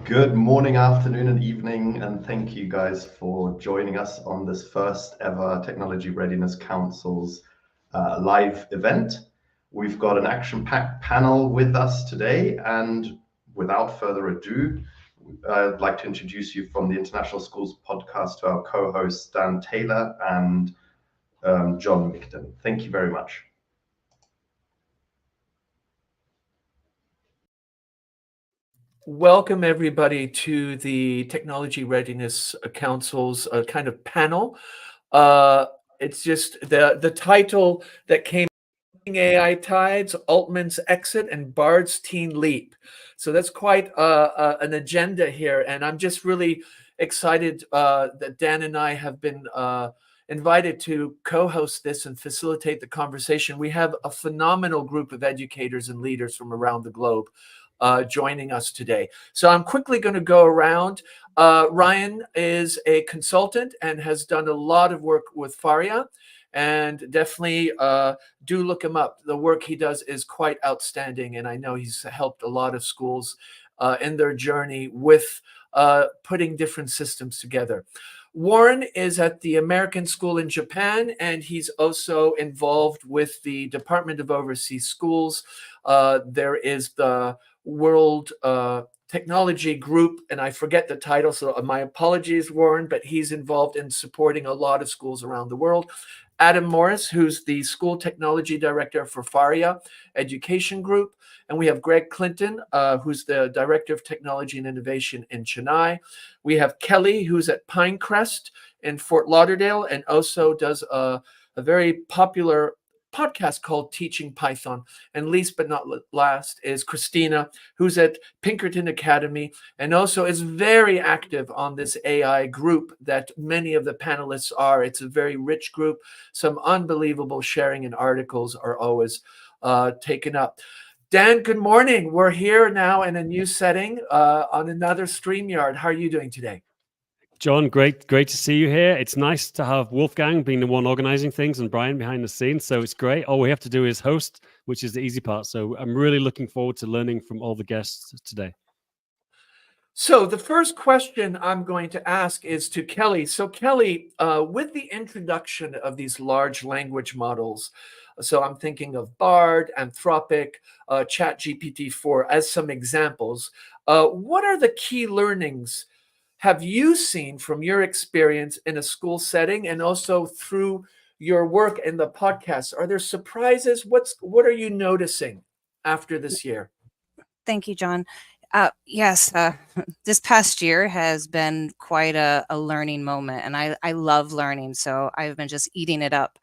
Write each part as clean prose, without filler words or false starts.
Good morning, afternoon, and evening, and thank you guys for joining us on this first ever Technology Readiness Council's live event. We've got an action-packed panel with us today, and without further ado, I'd like to introduce you from the International Schools podcast to our co-hosts Dan Taylor and John Micton. Thank you very much. Welcome everybody to the Technology Readiness Council's kind of panel. It's just the title that came: AI Tides, Altman's Exit, and Bard's Teen Leap. So that's quite an agenda here, and I'm just really excited that Dan and I have been invited to co-host this and facilitate the conversation. We have a phenomenal group of educators and leaders from around the globe joining us today. So I'm quickly going to go around. Ryan is a consultant and has done a lot of work with Faria, and definitely do look him up. The work he does is quite outstanding, and I know he's helped a lot of schools in their journey with putting different systems together. Warren is at the American School in Japan, and he's also involved with the Department of Overseas Schools. There is the World Technology Group, and I forget the title, so my apologies, Warren, but he's involved in supporting a lot of schools around the world. Adam Morris, who's the School Technology Director for Faria Education Group. And we have Greg Clinton, who's the Director of Technology and Innovation in Chennai. We have Kelly, who's at Pinecrest in Fort Lauderdale, and also does a very popular podcast called Teaching Python. And least but not last is Christina, who's at Pinkerton Academy and also is very active on this AI group that many of the panelists are. It's a very rich group. Some unbelievable sharing and articles are always taken up. Dan, good morning. We're here now in a new setting on another StreamYard. How are you doing today? John, great to see you here. It's nice to have Wolfgang being the one organizing things and Brian behind the scenes. So it's great. All we have to do is host, which is the easy part. So I'm really looking forward to learning from all the guests today. So the first question I'm going to ask is to Kelly. So Kelly, with the introduction of these large language models, so I'm thinking of Bard, Anthropic, ChatGPT-4 as some examples, what are the key learnings have you seen from your experience in a school setting and also through your work in the podcast? Are there surprises? What are you noticing after this year? Thank you, John. Yes, this past year has been quite a learning moment, and I love learning, so I've been just eating it up.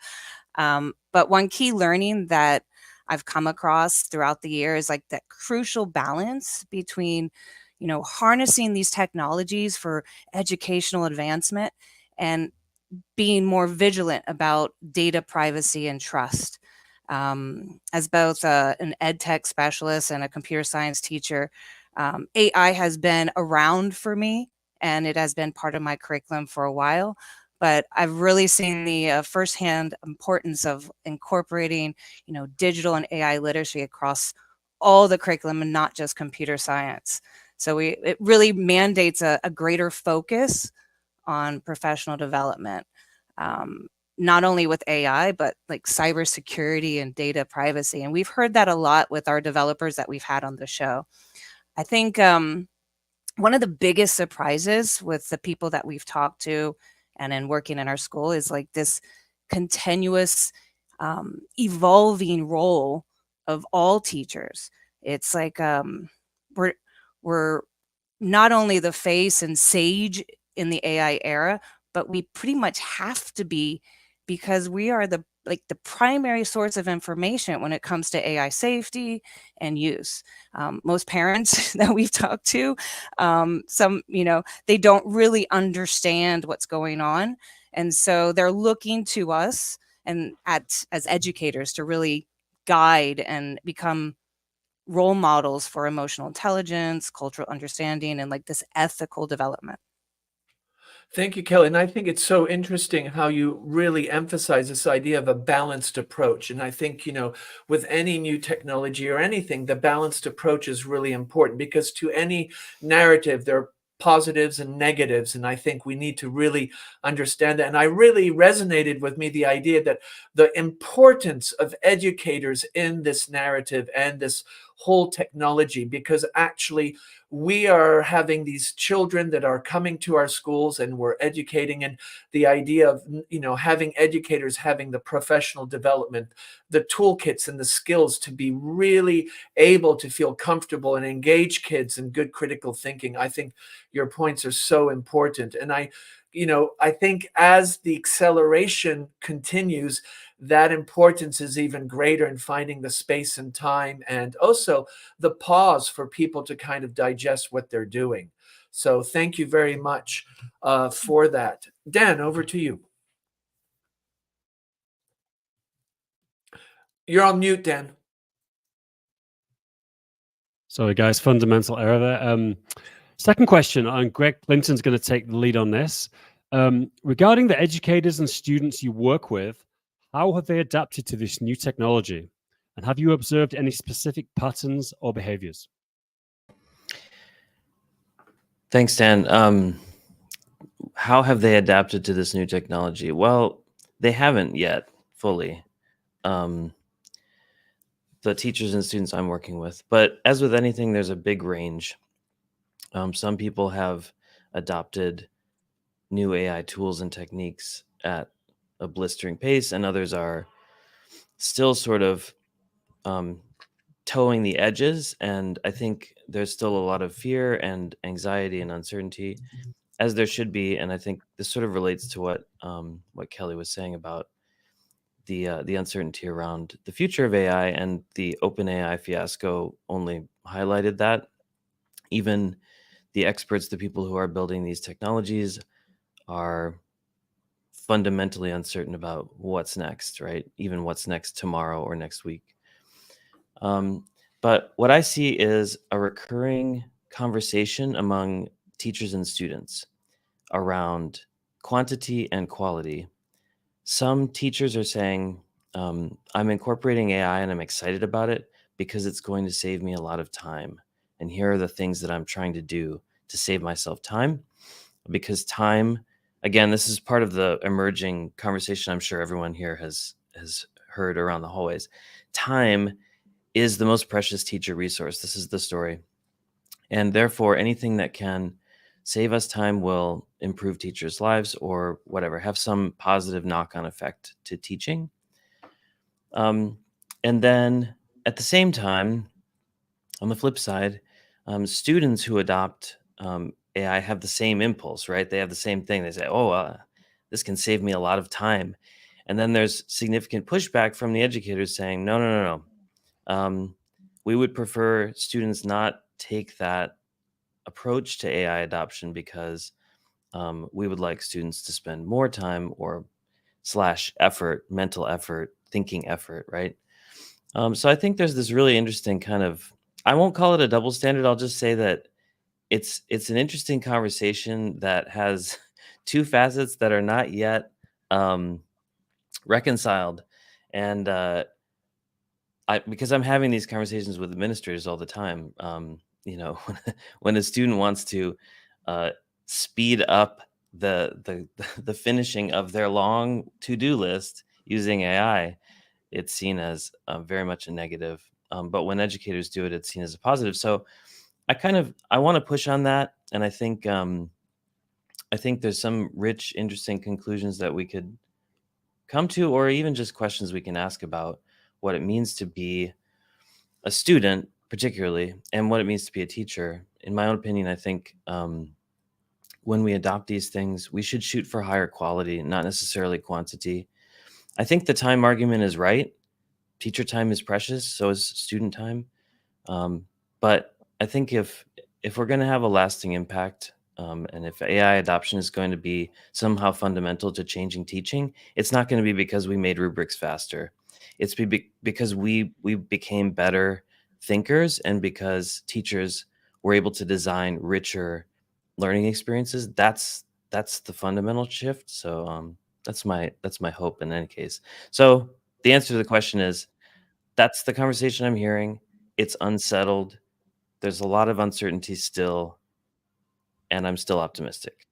But one key learning that I've come across throughout the year is like that crucial balance between harnessing these technologies for educational advancement and being more vigilant about data privacy and trust. As both an ed tech specialist and a computer science teacher, AI has been around for me, and it has been part of my curriculum for a while. But I've really seen the firsthand importance of incorporating, digital and AI literacy across all the curriculum and not just computer science. So it really mandates a greater focus on professional development, not only with AI, but like cybersecurity and data privacy. And we've heard that a lot with our developers that we've had on the show. I think one of the biggest surprises with the people that we've talked to and in working in our school is like this continuous evolving role of all teachers. It's like we're not only the face and sage in the AI era, but we pretty much have to be, because we are the primary source of information when it comes to AI safety and use. Most parents that we've talked to, they don't really understand what's going on. And so they're looking to us and as educators to really guide and become role models for emotional intelligence, cultural understanding, and like this ethical development. Thank you, Kelly. And I think it's so interesting how you really emphasize this idea of a balanced approach. And I think, with any new technology or anything, the balanced approach is really important, because to any narrative, there are positives and negatives. And I think we need to really understand that. And I really resonated with me the idea that the importance of educators in this narrative and this whole technology, because actually we are having these children that are coming to our schools and we're educating, and the idea of having educators having the professional development, the toolkits and the skills to be really able to feel comfortable and engage kids in good critical thinking. I think your points are so important. And I think as the acceleration continues, that importance is even greater in finding the space and time, and also the pause for people to kind of digest what they're doing. So thank you very much for that. Dan, over to you. You're on mute, Dan. Sorry, guys, fundamental error there. Second question, and Greg Clinton's going to take the lead on this. Regarding the educators and students you work with, how have they adapted to this new technology? And have you observed any specific patterns or behaviors? Thanks, Dan. How have they adapted to this new technology? Well, they haven't yet fully. The teachers and students I'm working with. But as with anything, there's a big range. Some people have adopted new AI tools and techniques at a blistering pace, and others are still sort of towing the edges. And I think there's still a lot of fear and anxiety and uncertainty, as there should be. And I think this sort of relates to what Kelly was saying about the uncertainty around the future of AI, and the OpenAI fiasco only highlighted that. Even the experts, the people who are building these technologies, are fundamentally uncertain about what's next, right? Even what's next tomorrow or next week. But what I see is a recurring conversation among teachers and students around quantity and quality. Some teachers are saying, I'm incorporating AI and I'm excited about it because it's going to save me a lot of time. And here are the things that I'm trying to do to save myself time. Because time, again, this is part of the emerging conversation I'm sure everyone here has heard around the hallways. Time is the most precious teacher resource. This is the story. And therefore, anything that can save us time will improve teachers' lives, or whatever, have some positive knock-on effect to teaching. And then at the same time, on the flip side, students who adopt AI have the same impulse, right? They have the same thing. They say, this can save me a lot of time. And then there's significant pushback from the educators saying, no. We would prefer students not take that approach to AI adoption, because we would like students to spend more time or / effort, mental effort, thinking effort, right? So I think there's this really interesting kind of, I won't call it a double standard. I'll just say that it's an interesting conversation that has two facets that are not yet reconciled. And because I'm having these conversations with administrators all the time, when a student wants to speed up the finishing of their long to-do list using AI, it's seen as very much a negative. But when educators do it, it's seen as a positive. So I want to push on that, and I think there's some rich, interesting conclusions that we could come to, or even just questions we can ask about what it means to be a student, particularly, and what it means to be a teacher. In my own opinion, I think when we adopt these things, we should shoot for higher quality, not necessarily quantity. I think the time argument is right. Teacher time is precious, so is student time. But I think if we're going to have a lasting impact, and if AI adoption is going to be somehow fundamental to changing teaching, it's not going to be because we made rubrics faster. It's because we became better thinkers, and because teachers were able to design richer learning experiences. That's that's the fundamental shift. So that's my hope in any case. So the answer to the question is that's the conversation I'm hearing. It's unsettled. There's a lot of uncertainty still, and I'm still optimistic.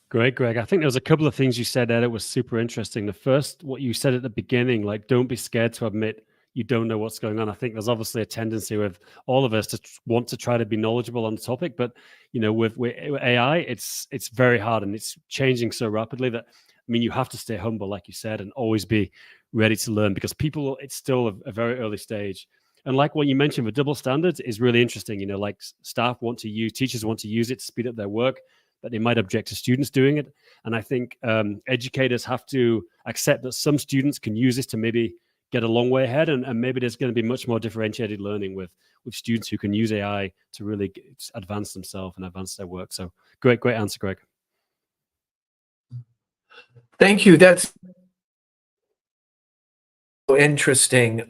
Great, Greg. I think there was a couple of things you said there that was super interesting. The first, what you said at the beginning, like, don't be scared to admit you don't know what's going on. I think there's obviously a tendency with all of us to want to try to be knowledgeable on the topic, but with AI, it's very hard and it's changing so rapidly that, I mean, you have to stay humble, like you said, and always be ready to learn, because it's still a very early stage. And like what you mentioned, the double standards is really interesting. Like teachers want to use it to speed up their work, but they might object to students doing it. And I think educators have to accept that some students can use this to maybe get a long way ahead, and maybe there's going to be much more differentiated learning with students who can use AI to really advance themselves and advance their work. So great answer, Greg. Thank you. That's interesting.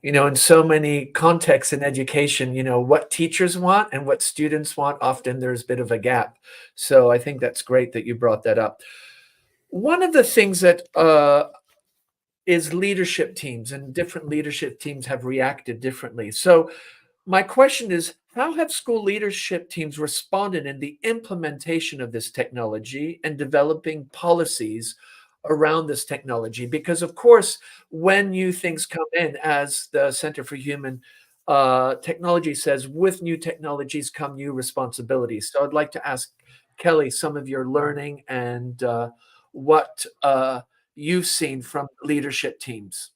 In so many contexts in education, what teachers want and what students want, often there's a bit of a gap. So I think that's great that you brought that up. One of the things that is leadership teams, and different leadership teams have reacted differently. So my question is, how have school leadership teams responded in the implementation of this technology and developing policies around this technology? Because, of course, when new things come in, as the Center for Human Technology says, with new technologies come new responsibilities. So I'd like to ask Kelly some of your learning and what you've seen from leadership teams.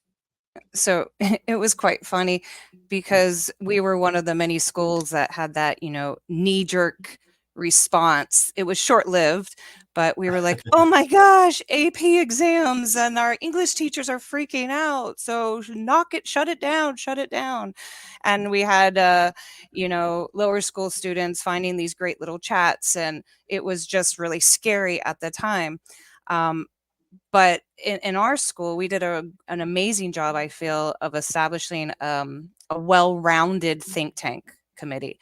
So it was quite funny because we were one of the many schools that had that, knee-jerk response. It was short-lived, but we were like, oh my gosh, AP exams and our English teachers are freaking out. So shut it down. And we had, lower school students finding these great little chats, and it was just really scary at the time. But in our school, we did an amazing job, I feel, of establishing a well-rounded think tank committee.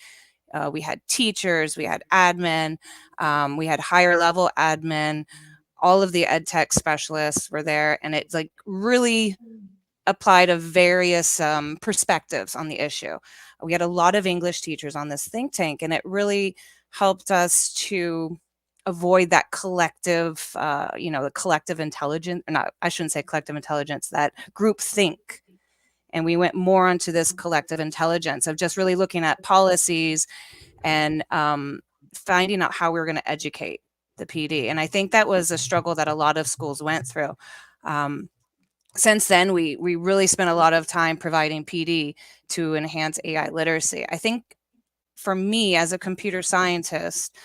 We had teachers, we had admin, we had higher level admin, all of the ed tech specialists were there, and it's like really applied of various perspectives on the issue. We had a lot of English teachers on this think tank, and it really helped us to avoid that collective, the collective intelligence, or not, I shouldn't say collective intelligence, that group think. And we went more onto this collective intelligence of just really looking at policies and finding out how we were going to educate the PD. And I think that was a struggle that a lot of schools went through. Since then, we really spent a lot of time providing PD to enhance AI literacy. I think for me as a computer scientist,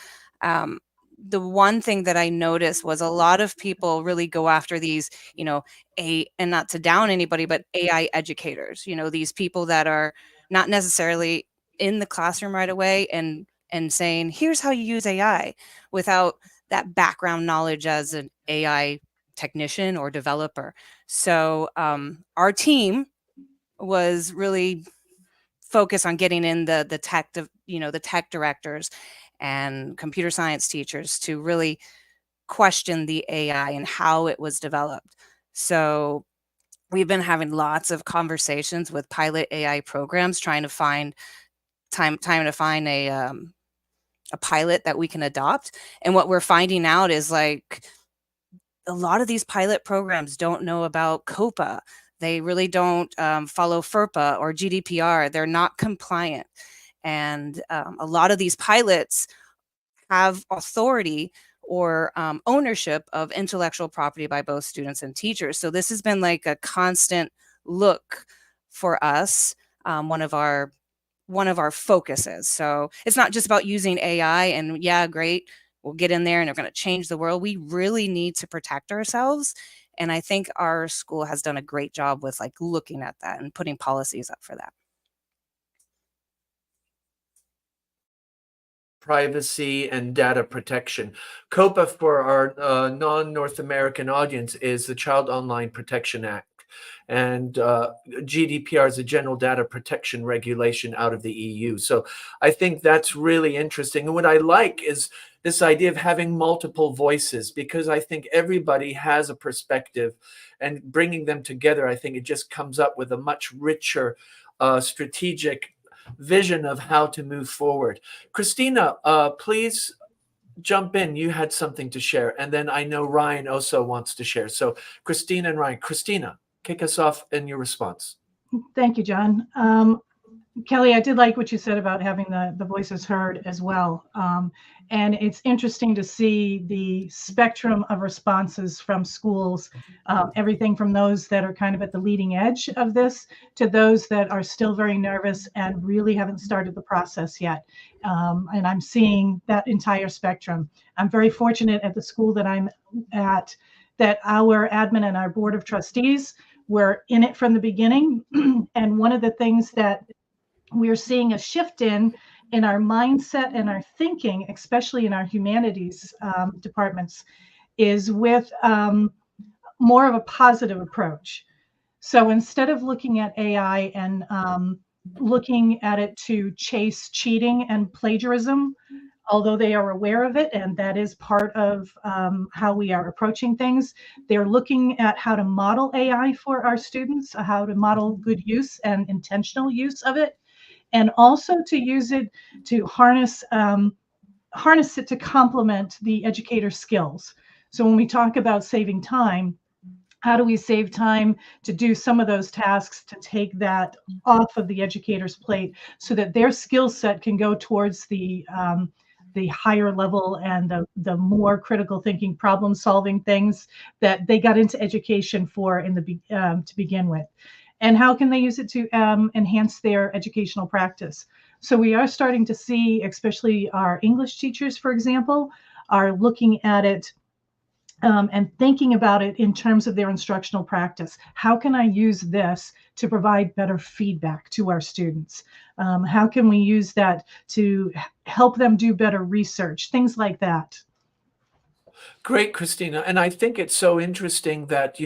the one thing that I noticed was a lot of people really go after these, and not to down anybody, but AI educators, these people that are not necessarily in the classroom right away and saying, here's how you use AI, without that background knowledge as an AI technician or developer. So our team was really focused on getting in the tech directors and computer science teachers to really question the AI and how it was developed. So we've been having lots of conversations with pilot AI programs, trying to find time to find a pilot that we can adopt. And what we're finding out is, like, a lot of these pilot programs don't know about COPA. They really don't follow FERPA or GDPR. They're not compliant. And a lot of these pilots have authority or ownership of intellectual property by both students and teachers. So this has been like a constant look for us, one of our focuses. So it's not just about using AI and, yeah, great, we'll get in there and they're going to change the world. We really need to protect ourselves. And I think our school has done a great job with, like, looking at that and putting policies up for that. Privacy and data protection. COPA, for our non-North American audience, is the Child Online Protection Act. And GDPR is a general data protection regulation out of the EU. So I think that's really interesting. And what I like is this idea of having multiple voices, because I think everybody has a perspective, and bringing them together, I think it just comes up with a much richer strategic vision of how to move forward. Christina, please jump in. You had something to share, and then I know Ryan also wants to share. So Christina and Ryan. Christina, kick us off in your response. Thank you, John. Kelly, I did like what you said about having the voices heard as well. And it's interesting to see the spectrum of responses from schools, everything from those that are kind of at the leading edge of this to those that are still very nervous and really haven't started the process yet. And I'm seeing that entire spectrum. I'm very fortunate at the school that I'm at that our admin and our board of trustees were in it from the beginning. And one of the things that we're seeing a shift in our mindset and our thinking, especially in our humanities departments, is with more of a positive approach. So instead of looking at AI and looking at it to chase cheating and plagiarism, although they are aware of it, and that is part of how we are approaching things, they're looking at how to model AI for our students, how to model good use and intentional use of it, and also to use it to harness it to complement the educator's skills. So when we talk about saving time, how do we save time to do some of those tasks, to take that off of the educator's plate so that their skill set can go towards the higher level and the more critical thinking, problem solving things that they got into education for to begin with. And how can they use it to enhance their educational practice? So we are starting to see, especially our English teachers, for example, are looking at it and thinking about it in terms of their instructional practice. How can I use this to provide better feedback to our students? How can we use that to help them do better research? Things like that. Great, Christina. And I think it's so interesting that,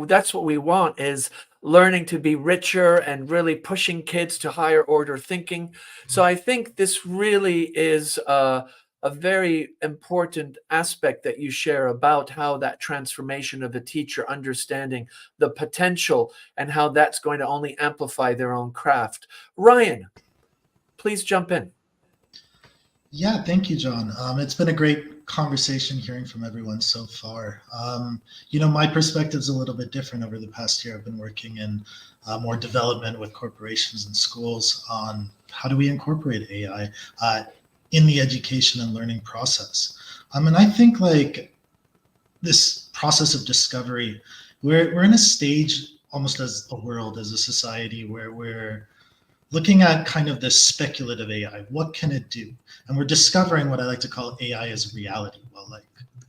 that's what we want, is learning to be richer and really pushing kids to higher order thinking. So I think this really is a very important aspect that you share about how that transformation of the teacher understanding the potential and how that's going to only amplify their own craft. Ryan, please jump in. Yeah, thank you, John. It's been a great conversation hearing from everyone so far. My perspective's a little bit different. Over the past year, I've been working in more development with corporations and schools on how do we incorporate AI in the education and learning process. And I think like this process of discovery, we're in a stage almost as a world, as a society, where we're looking at kind of this speculative AI. What can it do? And we're discovering what I like to call AI as reality.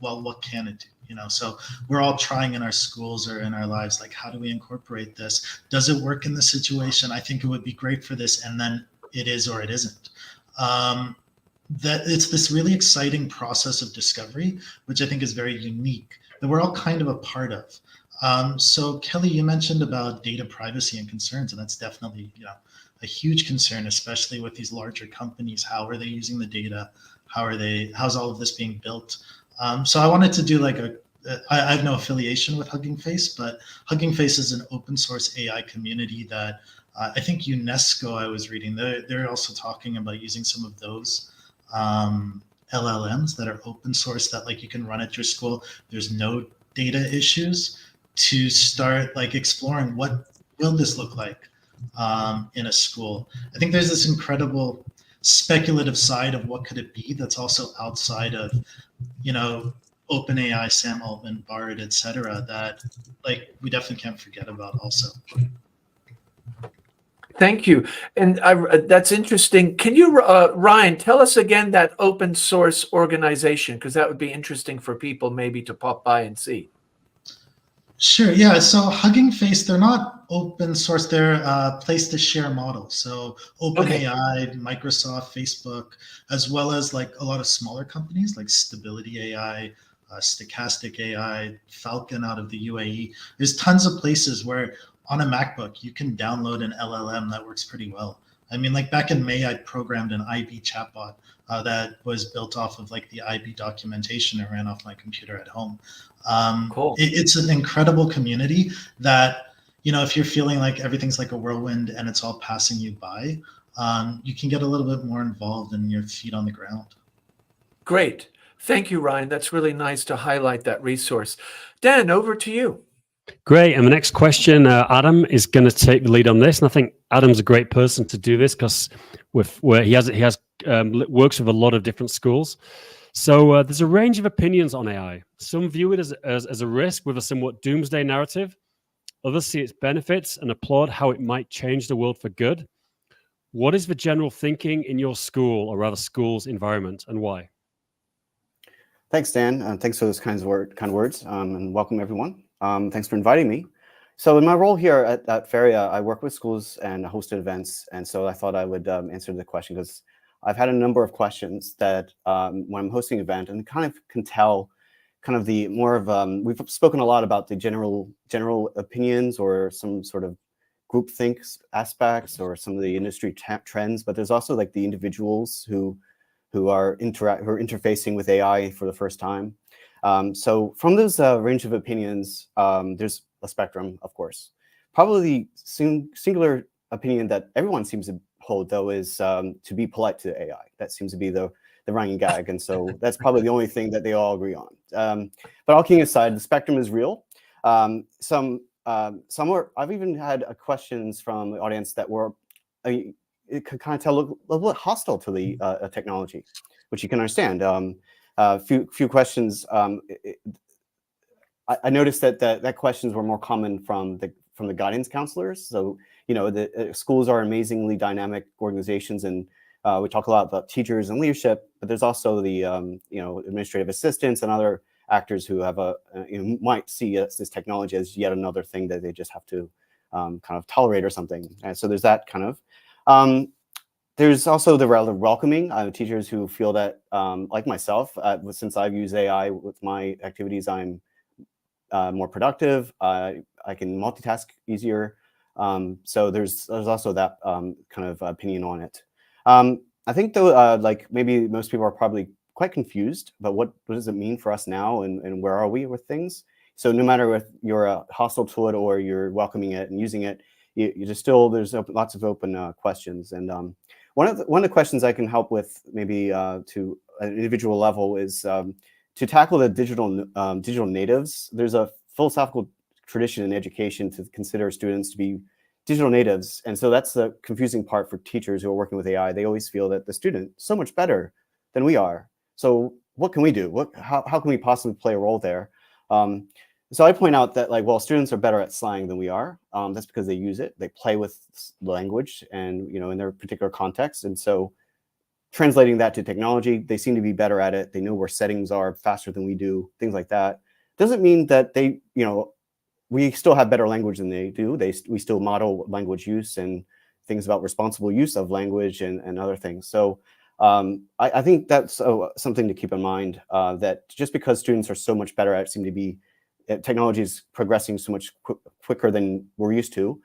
Well, what can it do? So we're all trying in our schools or in our lives, like, how do we incorporate this? Does it work in this situation? I think it would be great for this. And then it is or it isn't. That it's this really exciting process of discovery, which I think is very unique, that we're all kind of a part of. So Kelly, you mentioned about data privacy and concerns, and that's definitely, a huge concern, especially with these larger companies. How are they using the data? How's all of this being built? So I wanted to do I have no affiliation with Hugging Face, but Hugging Face is an open source AI community that I think UNESCO, I was reading, they're also talking about using some of those LLMs that are open source that you can run at your school. There's no data issues to start exploring what will this look like in a school. I think there's this incredible speculative side of what could it be that's also outside of, OpenAI, Sam Altman, Bard, etc. that we definitely can't forget about also. Thank you. And that's interesting. Can you, Ryan, tell us again that open source organization, because that would be interesting for people maybe to pop by and see. Sure. Yeah. So Hugging Face, they're not open source. They're a place to share models. So OpenAI, Microsoft, Facebook, as well as a lot of smaller companies like Stability AI, Stochastic AI, Falcon out of the UAE. There's tons of places where on a MacBook, you can download an LLM that works pretty well. I mean, like back in May, I programmed an IB chatbot that was built off of like the IB documentation and ran off my computer at home. Cool. It's an incredible community that, you know, if you're feeling like everything's like a whirlwind and it's all passing you by, you can get a little bit more involved in your feet on the ground. Great. Thank you, Ryan. That's really nice to highlight that resource. Dan, over to you. Great. And the next question, Adam is going to take the lead on this, and I think Adam's a great person to do this because where he has works with a lot of different schools. So there's a range of opinions on AI. Some view it as a risk with a somewhat doomsday narrative. Others see its benefits and applaud how it might change the world for good. What is the general thinking in your school, or rather school's environment, and why? Thanks, Dan. Thanks for those kind words, and welcome everyone. Thanks for inviting me. So in my role here at Feria, I work with schools and hosted events, and so I thought I would answer the question because I've had a number of questions that when I'm hosting an event, and kind of can tell kind of the more of, we've spoken a lot about the general opinions or some sort of groupthink aspects or some of the industry trends, but there's also like the individuals who are interfacing with AI for the first time. So from those range of opinions, there's a spectrum, of course. Probably the singular opinion that everyone seems to hold, though, is to be polite to AI. That seems to be the running gag, and so that's probably the only thing that they all agree on. But all kidding aside, the spectrum is real. Some I've even had questions from the audience that were, it could kind of tell a little bit hostile to the technology, which you can understand. Few questions. I noticed that questions were more common from the guidance counselors. So, you know, the schools are amazingly dynamic organizations, and we talk a lot about teachers and leadership, but there's also the you know, administrative assistants and other actors who have might see this technology as yet another thing that they just have to kind of tolerate or something. And so there's that kind of. There's also the rather welcoming teachers who feel that, like myself, since I've used AI with my activities, I'm more productive. I can multitask easier. So there's also that kind of opinion on it. I think though, like maybe most people are probably quite confused about what does it mean for us now, and where are we with things. So no matter if you're hostile to it or you're welcoming it and using it, there's lots of open questions. And one of the questions I can help with, maybe to an individual level, is to tackle the digital natives. There's a philosophical tradition in education to consider students to be digital natives, and so that's the confusing part for teachers who are working with AI. They always feel that the student is so much better than we are. So what can we do? How can we possibly play a role there? So I point out that, like, well, students are better at slang than we are. That's because they use it. They play with language, and, you know, in their particular context. And so translating that to technology, they seem to be better at it. They know where settings are faster than we do, things like that. Doesn't mean that they, you know, we still have better language than they do. We still model language use and things about responsible use of language and other things. So I think that's something to keep in mind, that just because students are so much better at it, seem to be, technology is progressing so much quicker than we're used to,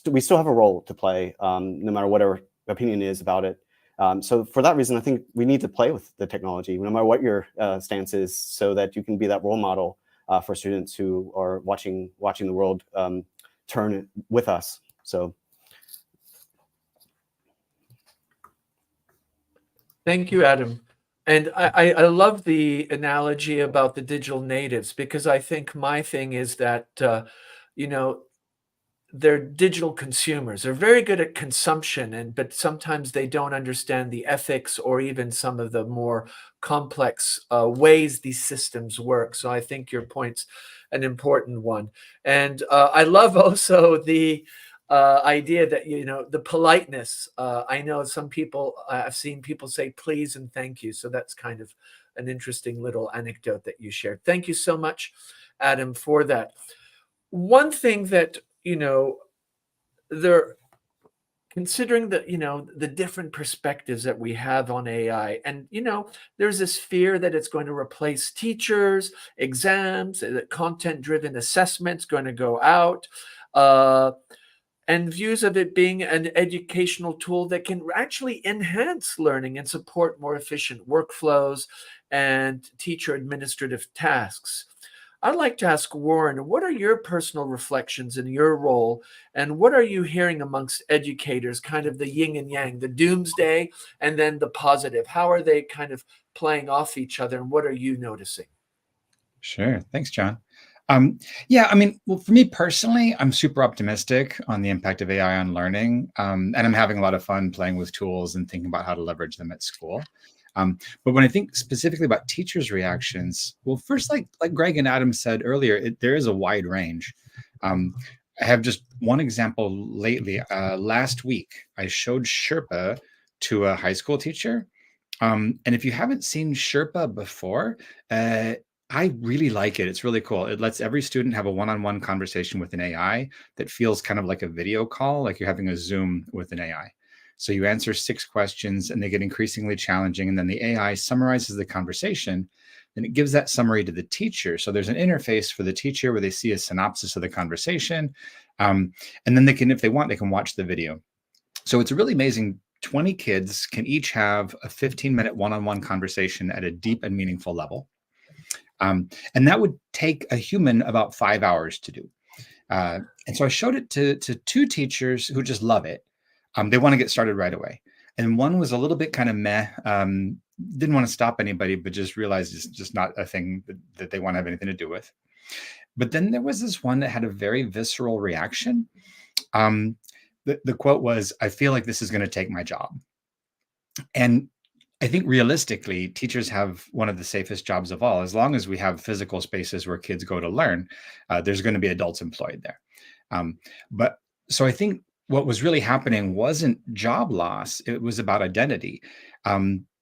we still have a role to play, no matter what our opinion is about it. So for that reason, I think we need to play with the technology, no matter what your stance is, so that you can be that role model for students who are watching the world turn with us. So. Thank you, Adam. And I love the analogy about the digital natives, because I think my thing is that, you know, they're digital consumers. They're very good at consumption, but sometimes they don't understand the ethics or even some of the more complex ways these systems work. So I think your point's an important one. And I love also the idea that, you know, the politeness. I know some people, I've seen people say please and thank you. So that's kind of an interesting little anecdote that you shared. Thank you so much, Adam, for that. One thing that, you know, they're considering that, you know, the different perspectives that we have on AI, and, you know, there's this fear that it's going to replace teachers, exams, that content-driven assessment's going to go out. and views of it being an educational tool that can actually enhance learning and support more efficient workflows and teacher administrative tasks. I'd like to ask Warren, what are your personal reflections in your role, and what are you hearing amongst educators, kind of the yin and yang, the doomsday and then the positive? How are they kind of playing off each other, and what are you noticing? Sure. Thanks, John. Yeah, I mean, well, for me personally, I'm super optimistic on the impact of AI on learning, and I'm having a lot of fun playing with tools and thinking about how to leverage them at school. But when I think specifically about teachers' reactions, well, first, like Greg and Adam said earlier, there is a wide range. I have just one example lately. Last week, I showed Sherpa to a high school teacher. And if you haven't seen Sherpa before, I really like it. It's really cool. It lets every student have a one-on-one conversation with an AI that feels kind of like a video call, like you're having a Zoom with an AI. So you answer 6 questions and they get increasingly challenging. And then the AI summarizes the conversation and it gives that summary to the teacher. So there's an interface for the teacher where they see a synopsis of the conversation. And then they can, if they want, they can watch the video. So it's really amazing. 20 kids can each have a 15-minute one-on-one conversation at a deep and meaningful level. And that would take a human about 5 hours to do. And so I showed it to 2 teachers who just love it. They want to get started right away. And one was a little bit kind of meh, didn't want to stop anybody, but just realized it's just not a thing that they want to have anything to do with. But then there was this one that had a very visceral reaction. The quote was, "I feel like this is going to take my job." And I think realistically, teachers have one of the safest jobs of all. As long as we have physical spaces where kids go to learn, there's going to be adults employed there. But so I think what was really happening wasn't job loss. It was about identity.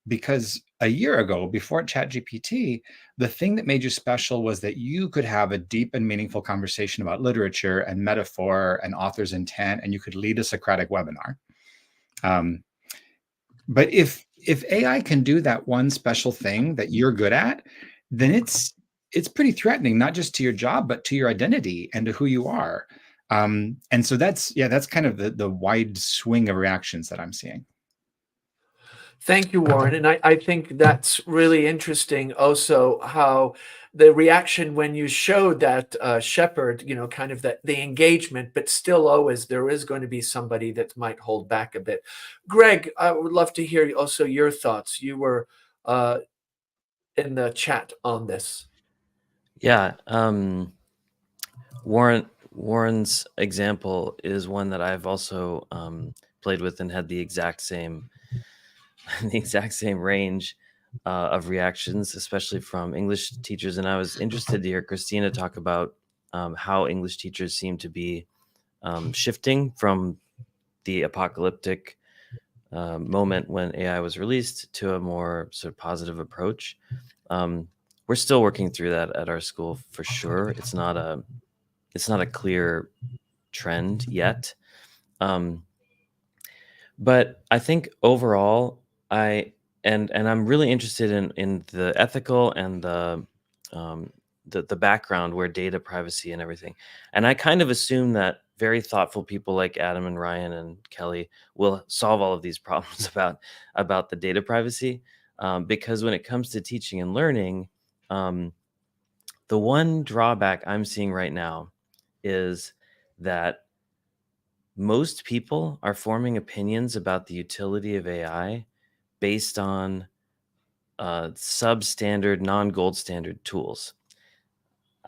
Because a year ago, before ChatGPT, the thing that made you special was that you could have a deep and meaningful conversation about literature and metaphor and author's intent, and you could lead a Socratic webinar. But if AI can do that one special thing that you're good at, then it's pretty threatening, not just to your job, but to your identity and to who you are. And so that's kind of the wide swing of reactions that I'm seeing. Thank you, Warren. And I think that's really interesting also how the reaction when you showed that shepherd, kind of the engagement, but still always there is going to be somebody that might hold back a bit. Greg, I would love to hear also your thoughts. You were in the chat on this. Yeah. Warren's example is one that I've also played with and had the exact same range of reactions, especially from English teachers. And I was interested to hear Christina talk about how English teachers seem to be shifting from the apocalyptic moment when AI was released to a more sort of positive approach. We're still working through that at our school for sure. It's not a clear trend yet. But I think overall, I'm really interested in the ethical and the background where data privacy and everything. And I kind of assume that very thoughtful people like Adam and Ryan and Kelly will solve all of these problems about the data privacy. Because when it comes to teaching and learning, the one drawback I'm seeing right now is that most people are forming opinions about the utility of AI based on substandard, non-gold standard tools.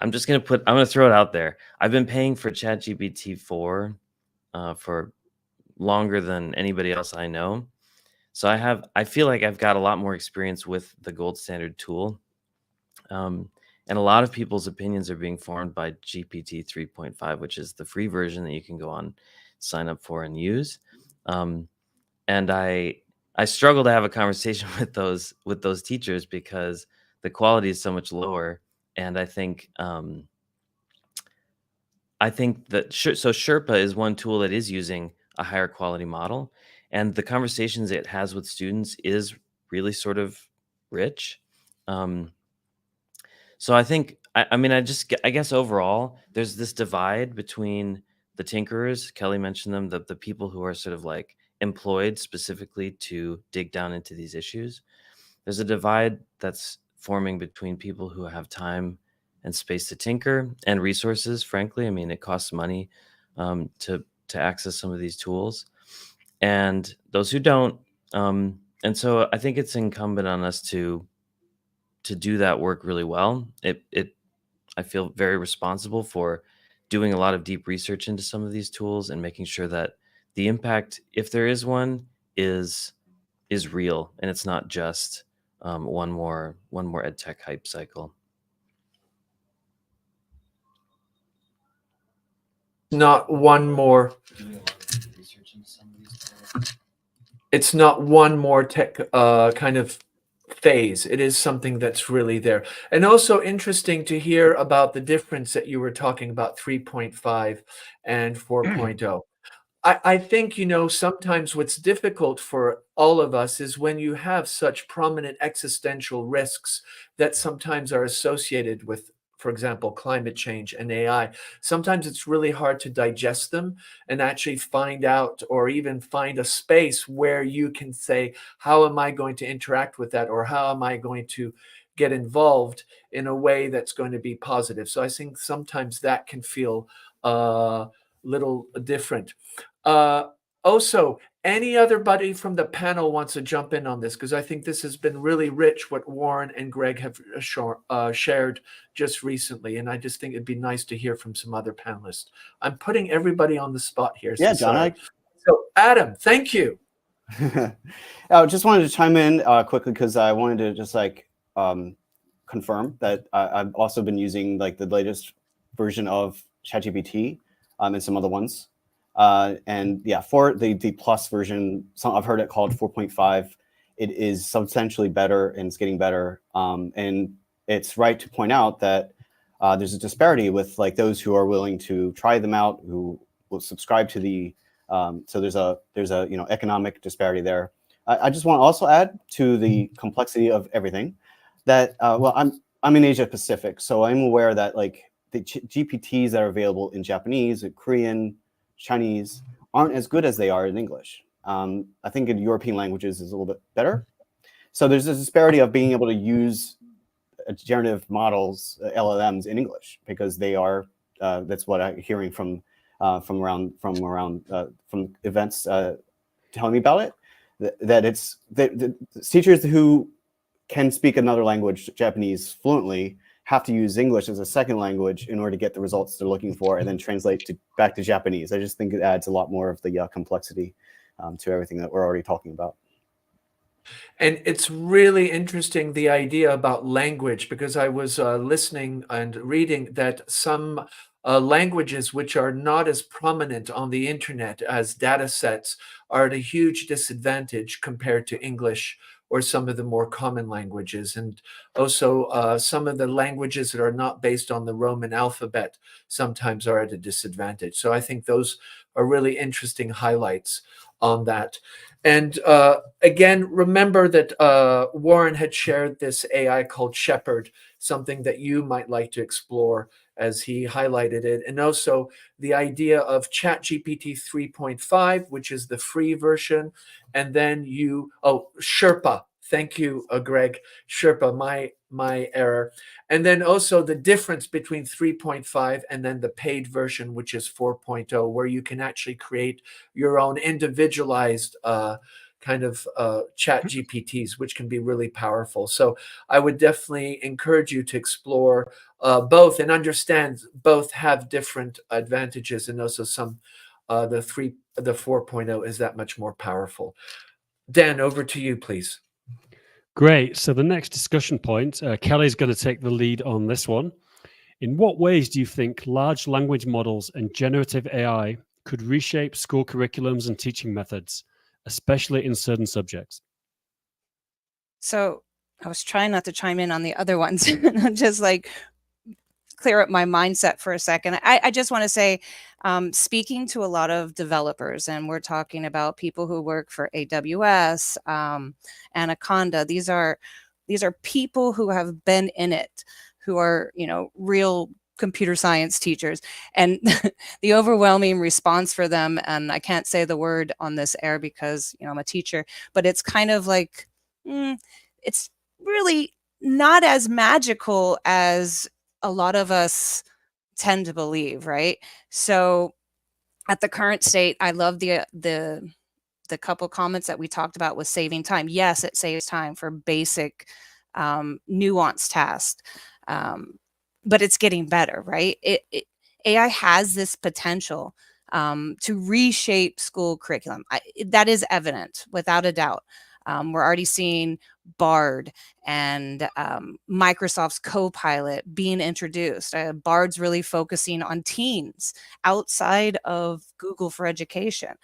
I'm going to throw it out there. I've been paying for ChatGPT 4 for longer than anybody else I know. So I feel like I've got a lot more experience with the gold standard tool. And a lot of people's opinions are being formed by GPT 3.5, which is the free version that you can go on, sign up for and use. And I struggle to have a conversation with those teachers because the quality is so much lower. And I think that Sherpa is one tool that is using a higher quality model, and the conversations it has with students is really sort of rich. So I think, I guess overall, there's this divide between the tinkerers, Kelly mentioned them, the people who are sort of like employed specifically to dig down into these issues. There's a divide that's forming between people who have time and space to tinker and resources. Frankly, I mean, it costs money to access some of these tools, and those who don't. And so I think it's incumbent on us to do that work really well. I feel very responsible for doing a lot of deep research into some of these tools and making sure that the impact, if there is one, is real, and it's not just one more ed tech hype cycle. Not one more. It's not one more tech kind of phase. It is something that's really there. And also interesting to hear about the difference that you were talking about 3.5 and 4.0. I think, sometimes what's difficult for all of us is when you have such prominent existential risks that sometimes are associated with, for example, climate change and AI. Sometimes it's really hard to digest them and actually find out or even find a space where you can say, how am I going to interact with that? Or how am I going to get involved in a way that's going to be positive? So I think sometimes that can feel little different. Also, any other buddy from the panel wants to jump in on this, because I think this has been really rich what Warren and Greg have shared just recently, and I just think it'd be nice to hear from some other panelists. I'm putting everybody on the spot here. Yeah, John. So Adam, thank you. I just wanted to chime in quickly because I wanted to just confirm that I've also been using the latest version of ChatGPT and some other ones. And yeah, for the plus version, I've heard it called 4.5. It is substantially better and it's getting better. And it's right to point out that there's a disparity with those who are willing to try them out, who will subscribe to the. So there's a economic disparity there. I just want to also add to the complexity of everything that well, I'm in Asia Pacific, so I'm aware that the GPTs that are available in Japanese, Korean, Chinese aren't as good as they are in English. I think in European languages is a little bit better. So there's a disparity of being able to use generative models, LLMs, in English because they are. That's what I'm hearing from events telling me about it. That it's the teachers who can speak another language, Japanese, fluently, have to use English as a second language in order to get the results they're looking for and then translate back to Japanese. I just think it adds a lot more of the complexity to everything that we're already talking about. And it's really interesting, the idea about language, because I was listening and reading that some languages which are not as prominent on the internet as data sets are at a huge disadvantage compared to English or some of the more common languages. And also some of the languages that are not based on the Roman alphabet sometimes are at a disadvantage. So I think those are really interesting highlights on that. And again, remember that Warren had shared this AI called Shepherd, something that you might like to explore as he highlighted it. And also the idea of ChatGPT 3.5, which is the free version. And then Sherpa. Thank you, Greg. Sherpa, my error. And then also the difference between 3.5 and then the paid version, which is 4.0, where you can actually create your own individualized kind of chat GPTs, which can be really powerful. So I would definitely encourage you to explore both and understand both have different advantages, and also the 4.0 is that much more powerful. Dan, over to you, please. Great. So the next discussion point, Kelly's going to take the lead on this one. In what ways do you think large language models and generative AI could reshape school curriculums and teaching methods, especially in certain subjects? So I was trying not to chime in on the other ones, just clear up my mindset for a second. I just want to say, speaking to a lot of developers, and we're talking about people who work for AWS, Anaconda. These are people who have been in it, who are real computer science teachers, and the overwhelming response for them, and I can't say the word on this air because, you know, I'm a teacher, but it's kind of like, it's really not as magical as a lot of us tend to believe, right? So at the current state, I love the couple comments that we talked about with saving time. Yes, it saves time for basic nuanced tasks, but it's getting better, right? AI has this potential to reshape school curriculum. That is evident without a doubt. We're already seeing Bard and Microsoft's Copilot being introduced. Bard's really focusing on teens outside of Google for Education.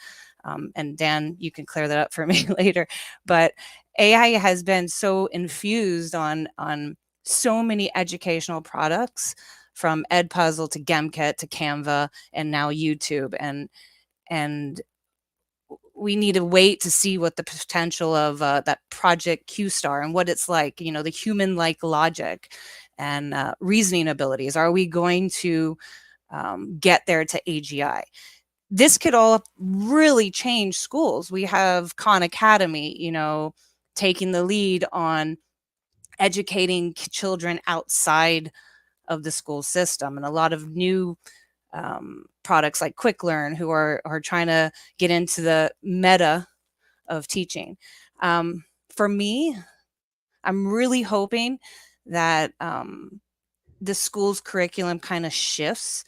And Dan, you can clear that up for me later. But AI has been so infused on so many educational products, from Edpuzzle to Gemkit to Canva and now YouTube. And we need to wait to see what the potential of that Project Q-Star and what it's like, you know, the human-like logic and reasoning abilities. Are we going to get there to AGI? This could all really change schools. We have Khan Academy, you know, taking the lead on educating children outside of the school system, and a lot of new products like Quick Learn, who are trying to get into the meta of teaching. For me, I'm really hoping that the school's curriculum kind of shifts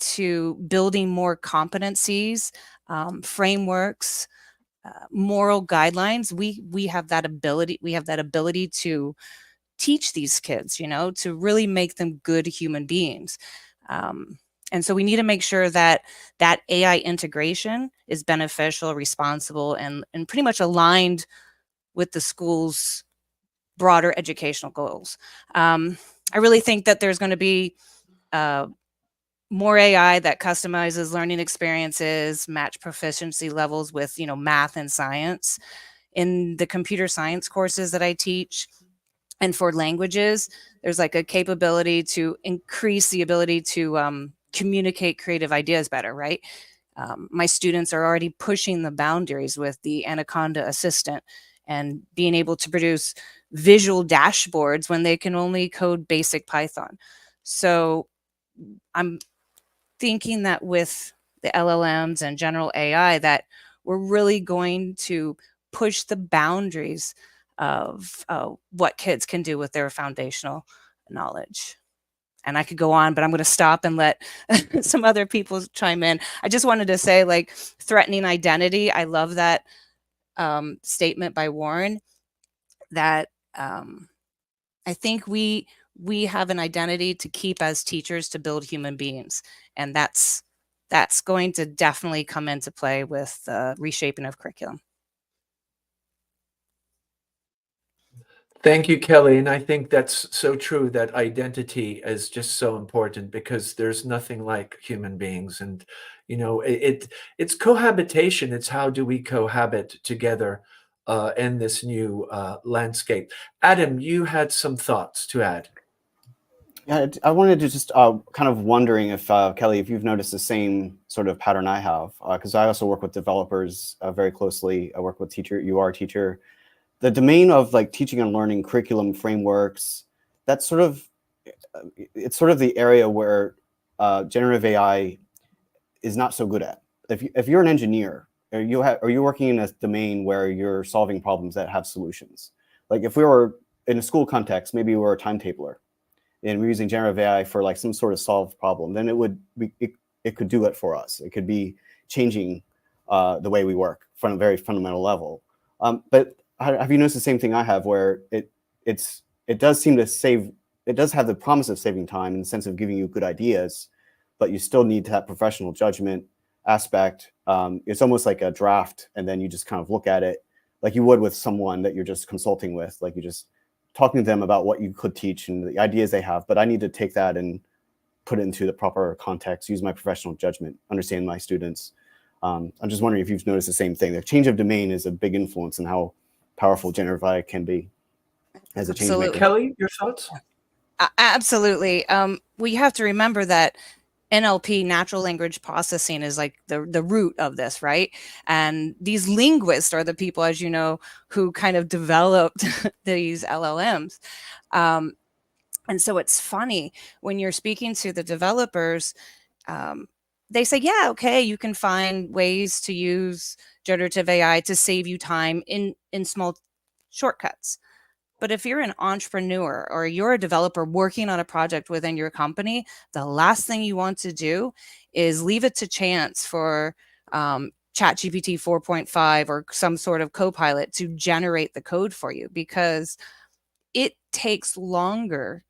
to building more competencies, frameworks, moral guidelines. We have that ability. We have that ability to teach these kids, you know, to really make them good human beings. And so we need to make sure that that AI integration is beneficial, responsible, and pretty much aligned with the school's broader educational goals. I really think that there's going to be more AI that customizes learning experiences, match proficiency levels with, you know, math and science. In the computer science courses that I teach, and for languages, there's like a capability to increase the ability to communicate creative ideas better, right? My students are already pushing the boundaries with the Anaconda Assistant and being able to produce visual dashboards when they can only code basic Python. So I'm thinking that with the LLMs and general AI, that we're really going to push the boundaries of what kids can do with their foundational knowledge. And I could go on, but I'm going to stop and let some other people chime in. I just wanted to say, like, threatening identity. I love that statement by Warren, that I think we have an identity to keep as teachers to build human beings. And that's going to definitely come into play with the reshaping of curriculum. Thank you, Kelly. And I think that's so true, that identity is just so important, because there's nothing like human beings. And, you know, it's cohabitation. It's how do we cohabit together in this new landscape. Adam, you had some thoughts to add. Yeah, I wanted to just kind of wondering if, Kelly, if you've noticed the same sort of pattern I have, because I also work with developers very closely. I work with you are a teacher. The domain of like teaching and learning, curriculum frameworks, that's sort of, it's sort of the area where generative AI is not so good at. If you're an engineer, or you're working in a domain where you're solving problems that have solutions. Like if we were in a school context, maybe we're a timetabler, and we're using generative AI for like some sort of solved problem, then it could do it for us. It could be changing the way we work from a very fundamental level. But have you noticed the same thing I have, where it does seem to save, it does have the promise of saving time in the sense of giving you good ideas, but you still need that professional judgment aspect. It's almost like a draft, and then you just kind of look at it like you would with someone that you're just consulting with, like you just talking to them about what you could teach and the ideas they have. But I need to take that and put it into the proper context, use my professional judgment, understand my students. I'm just wondering if you've noticed the same thing. The change of domain is a big influence in how powerful generative AI can be as a change maker. Kelly, your thoughts? Absolutely. We have to remember that NLP, natural language processing, is like the root of this, right? And these linguists are the people, as you know, who kind of developed these LLMs. And so it's funny when you're speaking to the developers, they say, yeah, okay, you can find ways to use generative AI to save you time in small shortcuts. But if you're an entrepreneur or you're a developer working on a project within your company, the last thing you want to do is leave it to chance for ChatGPT 4.5 or some sort of copilot to generate the code for you, because it takes longer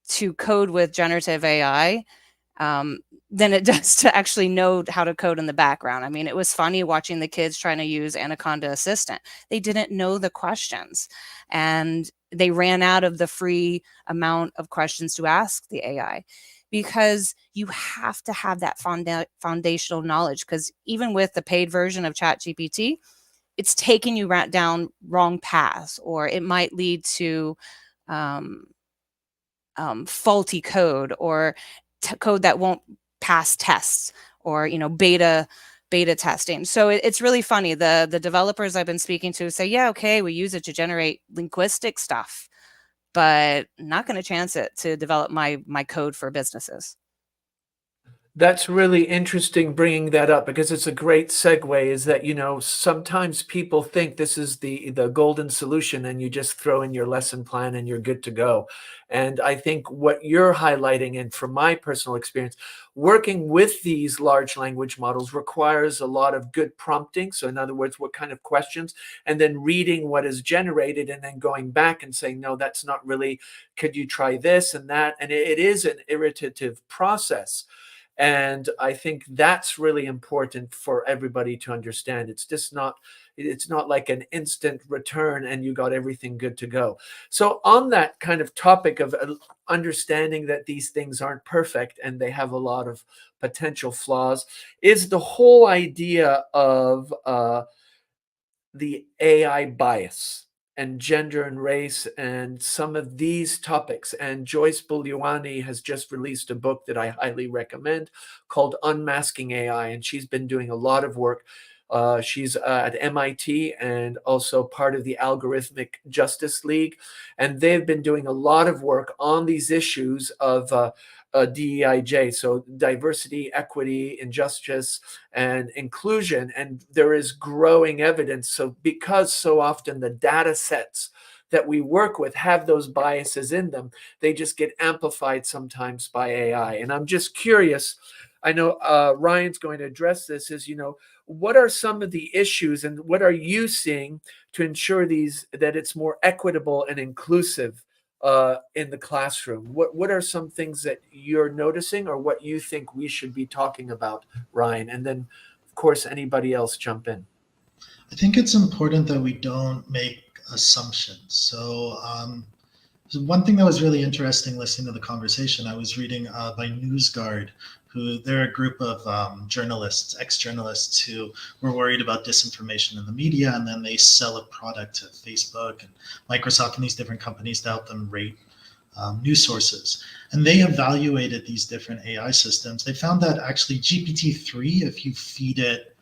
to code with generative AI than it does to actually know how to code in the background. I mean, it was funny watching the kids trying to use Anaconda Assistant. They didn't know the questions, and they ran out of the free amount of questions to ask the AI, because you have to have that foundational knowledge. Because even with the paid version of ChatGPT, it's taking you down wrong paths, or it might lead to faulty code, or code that won't pass tests, or beta testing. So it's really funny. The developers I've been speaking to say, yeah, okay, we use it to generate linguistic stuff, but not going to chance it to develop my code for businesses. That's really interesting bringing that up, because it's a great segue. Is that, sometimes people think this is the golden solution, and you just throw in your lesson plan and you're good to go. And I think what you're highlighting, and from my personal experience, working with these large language models requires a lot of good prompting. So in other words, what kind of questions, and then reading what is generated and then going back and saying, no, that's not really, could you try this and that? And it is an iterative process. And I think that's really important for everybody to understand. It's not like an instant return and you got everything good to go. So on that kind of topic of understanding that these things aren't perfect and they have a lot of potential flaws, is the whole idea of the AI bias and gender and race and some of these topics. And Joyce Bugliani has just released a book that I highly recommend called Unmasking AI. And she's been doing a lot of work. She's at MIT and also part of the Algorithmic Justice League. And they've been doing a lot of work on these issues of DEIJ, so diversity, equity, injustice, and inclusion. And there is growing evidence. So because so often the data sets that we work with have those biases in them, they just get amplified sometimes by AI. And I'm just curious, I know Ryan's going to address this, is, what are some of the issues and what are you seeing to ensure that it's more equitable and inclusive in the classroom? What are some things that you're noticing, or what you think we should be talking about, Ryan? And then, of course, anybody else jump in. I think it's important that we don't make assumptions. So one thing that was really interesting listening to the conversation, I was reading by NewsGuard, who they're a group of journalists, ex-journalists who were worried about disinformation in the media, and then they sell a product to Facebook and Microsoft and these different companies to help them rate news sources. And they evaluated these different AI systems. They found that actually GPT-3, if you feed it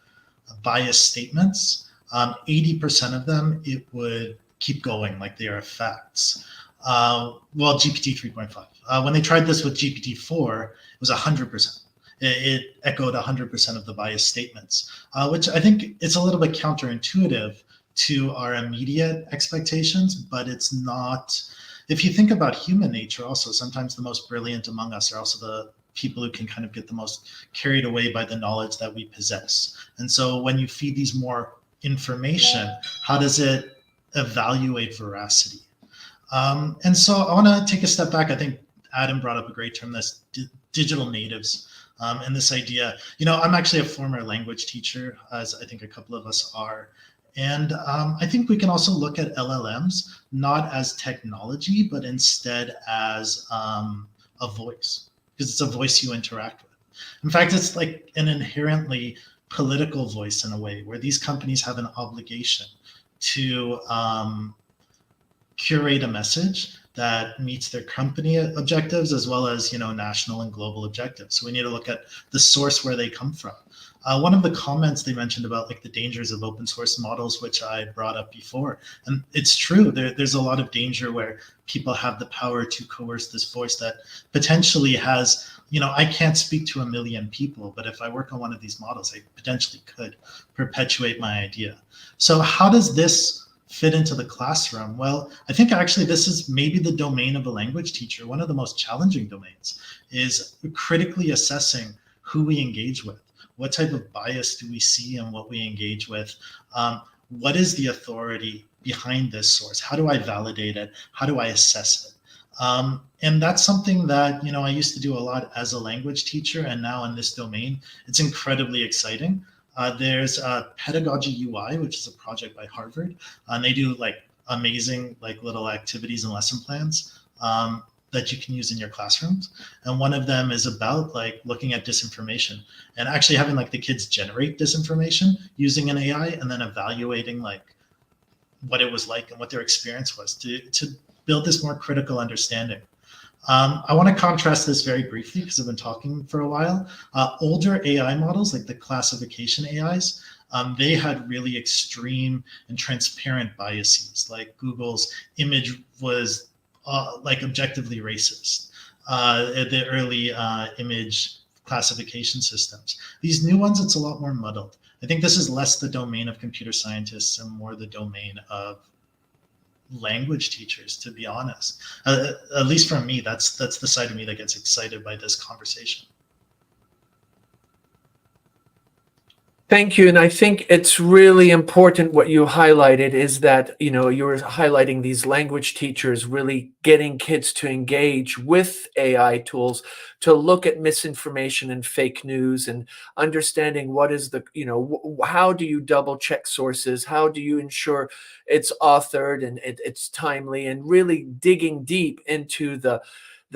biased statements, 80% of them, it would keep going like they are facts. Well, GPT 3.5. When they tried this with GPT-4, it was 100%. It echoed 100% of the biased statements, which I think it's a little bit counterintuitive to our immediate expectations, but it's not. If you think about human nature also, sometimes the most brilliant among us are also the people who can kind of get the most carried away by the knowledge that we possess. And so when you feed these more information, how does it evaluate veracity? And so I want to take a step back. I think Adam brought up a great term, that's digital natives, and this idea. I'm actually a former language teacher, as I think a couple of us are. And I think we can also look at LLMs not as technology, but instead as a voice, because it's a voice you interact with. In fact, it's like an inherently political voice in a way, where these companies have an obligation to curate a message that meets their company objectives as well as, national and global objectives. So we need to look at the source where they come from. One of the comments they mentioned about like the dangers of open source models, which I brought up before, and it's true. There's a lot of danger where people have the power to coerce this voice that potentially has, I can't speak to a million people, but if I work on one of these models, I potentially could perpetuate my idea. So how does this fit into the classroom? Well, I think actually this is maybe the domain of a language teacher. One of the most challenging domains is critically assessing who we engage with. What type of bias do we see in what we engage with? What is the authority behind this source? How do I validate it? How do I assess it? And that's something that, I used to do a lot as a language teacher, and now in this domain, it's incredibly exciting. There's Pedagogy UI, which is a project by Harvard, and they do like amazing like little activities and lesson plans that you can use in your classrooms. And one of them is about like looking at disinformation and actually having like the kids generate disinformation using an AI and then evaluating like what it was like and what their experience was to build this more critical understanding. I want to contrast this very briefly because I've been talking for a while. Older AI models, like the classification AIs, they had really extreme and transparent biases. Like Google's image was like objectively racist. The early image classification systems. These new ones, it's a lot more muddled. I think this is less the domain of computer scientists and more the domain of language teachers, to be honest. At least for me, that's the side of me that gets excited by this conversation. Thank you. And I think it's really important what you highlighted is that, you were highlighting these language teachers really getting kids to engage with AI tools, to look at misinformation and fake news and understanding what is the, how do you double check sources? How do you ensure it's authored and it's timely, and really digging deep into the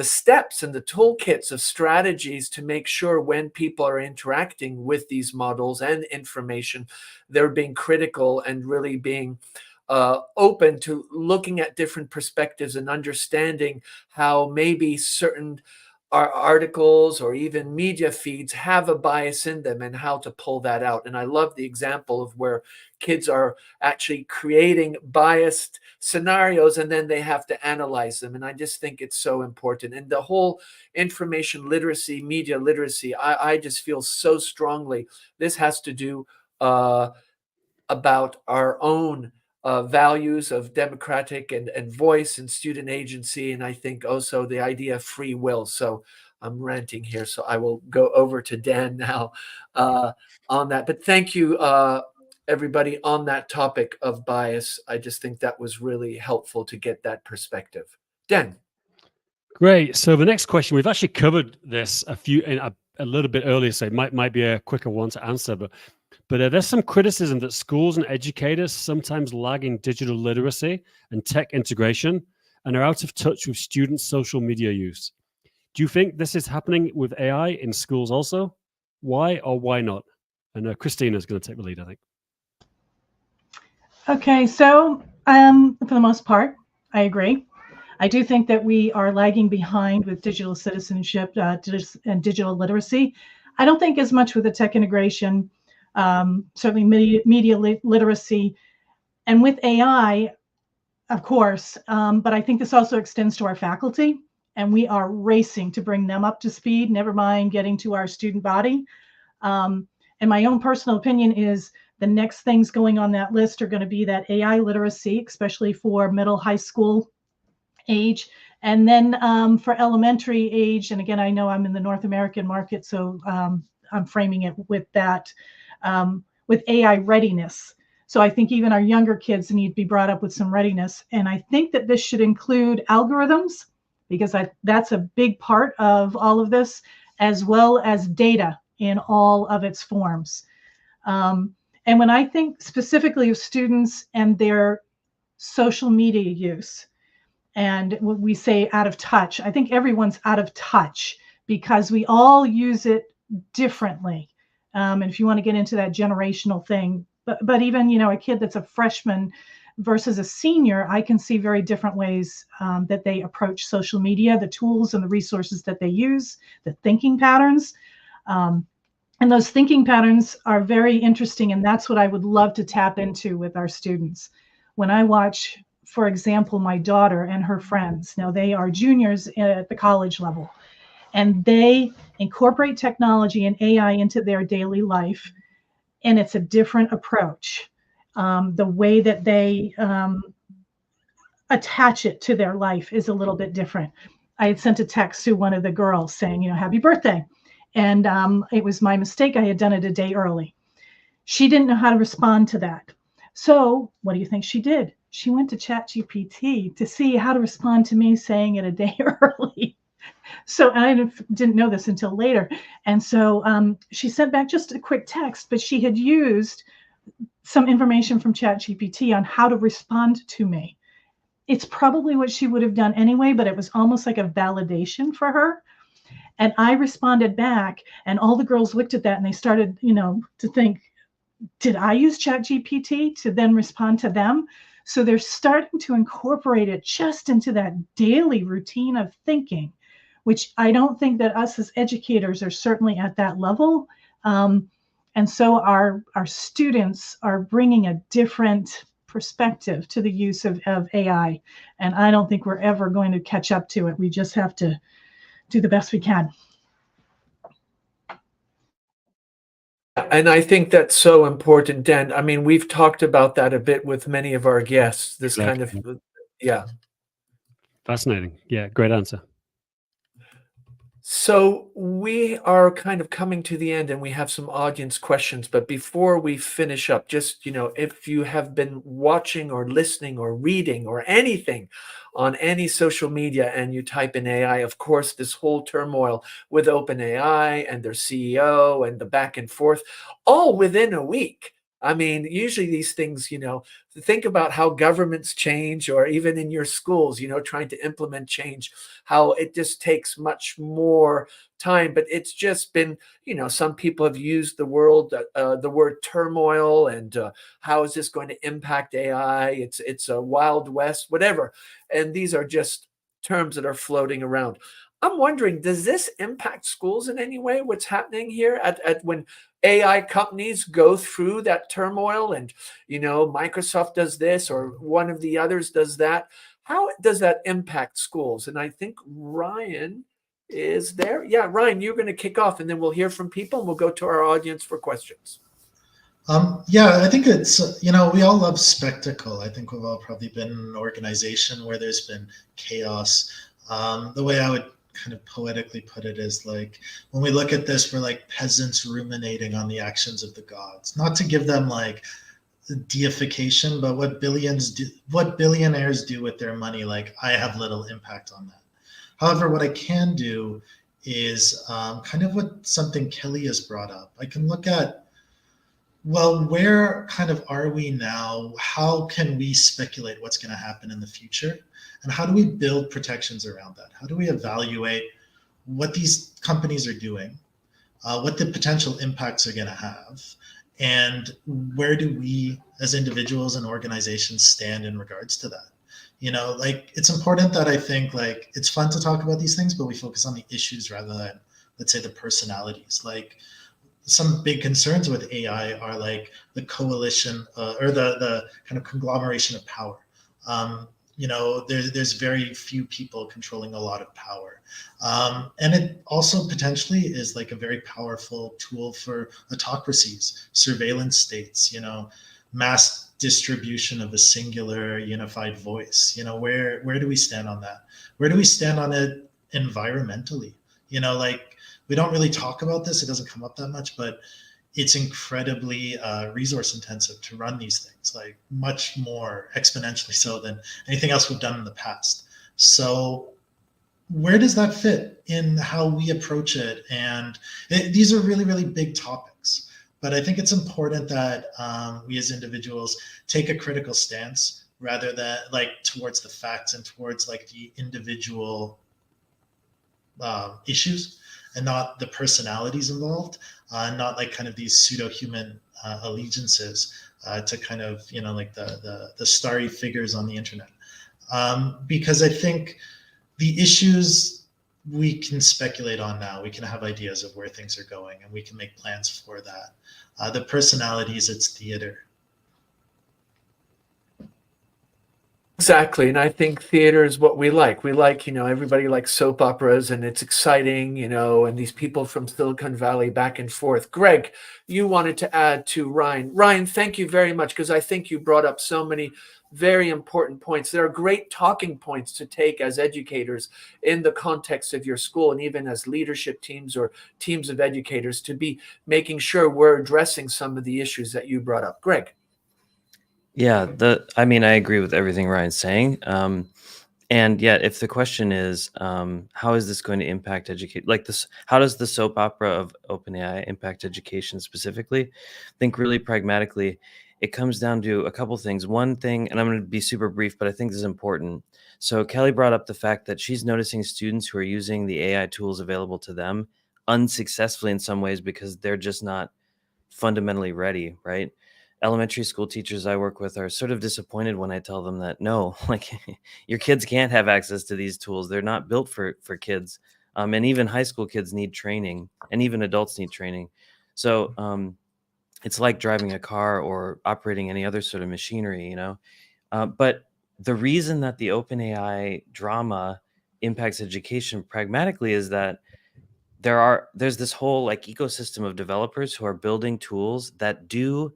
steps and the toolkits of strategies to make sure when people are interacting with these models and information, they're being critical and really being open to looking at different perspectives and understanding how maybe certain articles or even media feeds have a bias in them and how to pull that out. And I love the example of where kids are actually creating biased scenarios and then they have to analyze them. And I just think it's so important. And the whole information literacy, media literacy, I just feel so strongly this has to do about our own values of democratic and voice and student agency. And I think also the idea of free will. So I'm ranting here, so I will go over to Dan now on that. But thank you, everybody, on that topic of bias. I just think that was really helpful to get that perspective. Dan. Great. So the next question, we've actually covered this a little bit earlier, so it might be a quicker one to answer, but there's some criticism that schools and educators sometimes lag in digital literacy and tech integration and are out of touch with students' social media use. Do you think this is happening with AI in schools also? Why or why not? And Christina's going to take the lead, I think. Okay, so for the most part, I agree. I do think that we are lagging behind with digital citizenship and digital literacy. I don't think as much with the tech integration. Certainly media literacy, and with AI, of course, but I think this also extends to our faculty, and we are racing to bring them up to speed, never mind getting to our student body. And my own personal opinion is the next things going on that list are going to be that AI literacy, especially for middle high school age, and then for elementary age, and again, I know I'm in the North American market, so I'm framing it with that. With AI readiness. So I think even our younger kids need to be brought up with some readiness. And I think that this should include algorithms, because that's a big part of all of this, as well as data in all of its forms. And when I think specifically of students and their social media use, and what we say out of touch, I think everyone's out of touch because we all use it differently. And if you want to get into that generational thing, but even, a kid that's a freshman versus a senior, I can see very different ways that they approach social media, the tools and the resources that they use, the thinking patterns. And those thinking patterns are very interesting, and that's what I would love to tap into with our students. When I watch, for example, my daughter and her friends, now they are juniors at the college level, and they incorporate technology and AI into their daily life, and it's a different approach. The way that they attach it to their life is a little bit different. I had sent a text to one of the girls saying, happy birthday. And it was my mistake. I had done it a day early. She didn't know how to respond to that. So what do you think she did? She went to ChatGPT to see how to respond to me saying it a day early. So I didn't know this until later. And so she sent back just a quick text, but she had used some information from ChatGPT on how to respond to me. It's probably what she would have done anyway, but it was almost like a validation for her. And I responded back, and all the girls looked at that and they started, to think, did I use ChatGPT to then respond to them? So they're starting to incorporate it just into that daily routine of thinking, which I don't think that us as educators are certainly at that level. And so our students are bringing a different perspective to the use of AI. And I don't think we're ever going to catch up to it. We just have to do the best we can. And I think that's so important, Dan. I mean, we've talked about that a bit with many of our guests, this kind of, yeah. Fascinating. Yeah, great answer. So we are kind of coming to the end and we have some audience questions. But before we finish up, just, if you have been watching or listening or reading or anything on any social media and you type in AI, of course, this whole turmoil with OpenAI and their CEO and the back and forth, all within a week. I mean, usually these things, think about how governments change, or even in your schools, trying to implement change, how it just takes much more time. But it's just been, some people have used the word turmoil, and how is this going to impact AI? It's a wild west, whatever. And these are just terms that are floating around. I'm wondering, does this impact schools in any way? What's happening here at when AI companies go through that turmoil and, Microsoft does this or one of the others does that? How does that impact schools? And I think Ryan is there. Yeah, Ryan, you're going to kick off and then we'll hear from people and we'll go to our audience for questions. Yeah, I think it's, we all love spectacle. I think we've all probably been in an organization where there's been chaos. The way I would kind of poetically put it is like, when we look at this, we're like peasants ruminating on the actions of the gods, not to give them like deification, but what billionaires do with their money, like I have little impact on that. However, what I can do is kind of what something Kelly has brought up. I can look at, well, where kind of are we now? How can we speculate what's going to happen in the future? And how do we build protections around that? How do we evaluate what these companies are doing, what the potential impacts are going to have, and where do we as individuals and organizations stand in regards to that? It's important that I think like it's fun to talk about these things, but we focus on the issues rather than, let's say, the personalities. Like some big concerns with AI are like the coalition or the kind of conglomeration of power. There's very few people controlling a lot of power. And it also potentially is like a very powerful tool for autocracies, surveillance states, mass distribution of a singular unified voice. Where do we stand on that? Where do we stand on it environmentally? We don't really talk about this. It doesn't come up that much, but it's incredibly resource intensive to run these things, like much more exponentially so than anything else we've done in the past. So where does that fit in how we approach it? And these are really, really big topics, but I think it's important that we as individuals take a critical stance rather than like towards the facts and towards like the individual issues, and not the personalities involved, not like kind of these pseudo-human allegiances. to kind of, like the starry figures on the internet. Because I think the issues we can speculate on now, we can have ideas of where things are going, and we can make plans for that. The personalities, it's theater. Exactly. And I think theater is what we like. We like, everybody likes soap operas and it's exciting, and these people from Silicon Valley back and forth. Greg, you wanted to add to Ryan. Ryan, thank you very much, because I think you brought up so many very important points. There are great talking points to take as educators in the context of your school, and even as leadership teams or teams of educators, to be making sure we're addressing some of the issues that you brought up. Greg. Yeah, I mean, I agree with everything Ryan's saying. And yet, if the question is, how is this going to impact education? Like this, how does the soap opera of OpenAI impact education specifically? I think really pragmatically, it comes down to a couple things. One thing, and I'm going to be super brief, but I think this is important. So Kelly brought up the fact that she's noticing students who are using the AI tools available to them unsuccessfully in some ways because they're just not fundamentally ready, right? Elementary school teachers I work with are sort of disappointed when I tell them that no, like your kids can't have access to these tools. They're not built for kids. And even high school kids need training, and even adults need training. So it's like driving a car or operating any other sort of machinery, but the reason that the OpenAI drama impacts education pragmatically is that there's this whole like ecosystem of developers who are building tools that do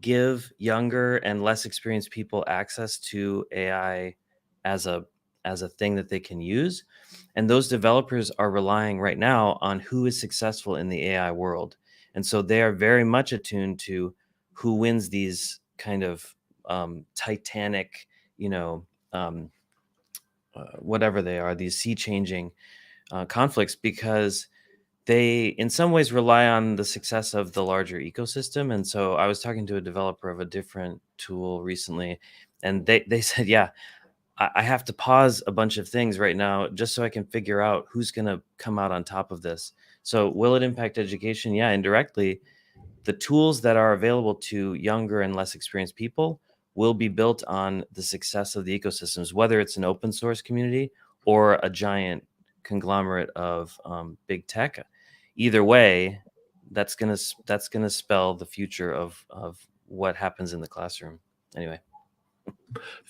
give younger and less experienced people access to AI as a thing that they can use. And those developers are relying right now on who is successful in the AI world. And so they are very much attuned to who wins these kind of titanic, whatever they are, these sea-changing conflicts, because they in some ways rely on the success of the larger ecosystem. And so I was talking to a developer of a different tool recently, and they said, yeah, I have to pause a bunch of things right now just so I can figure out who's going to come out on top of this. So will it impact education? Yeah, indirectly. The tools that are available to younger and less experienced people will be built on the success of the ecosystems, whether it's an open source community or a giant conglomerate of big tech. Either way, that's gonna spell the future of what happens in the classroom. Anyway.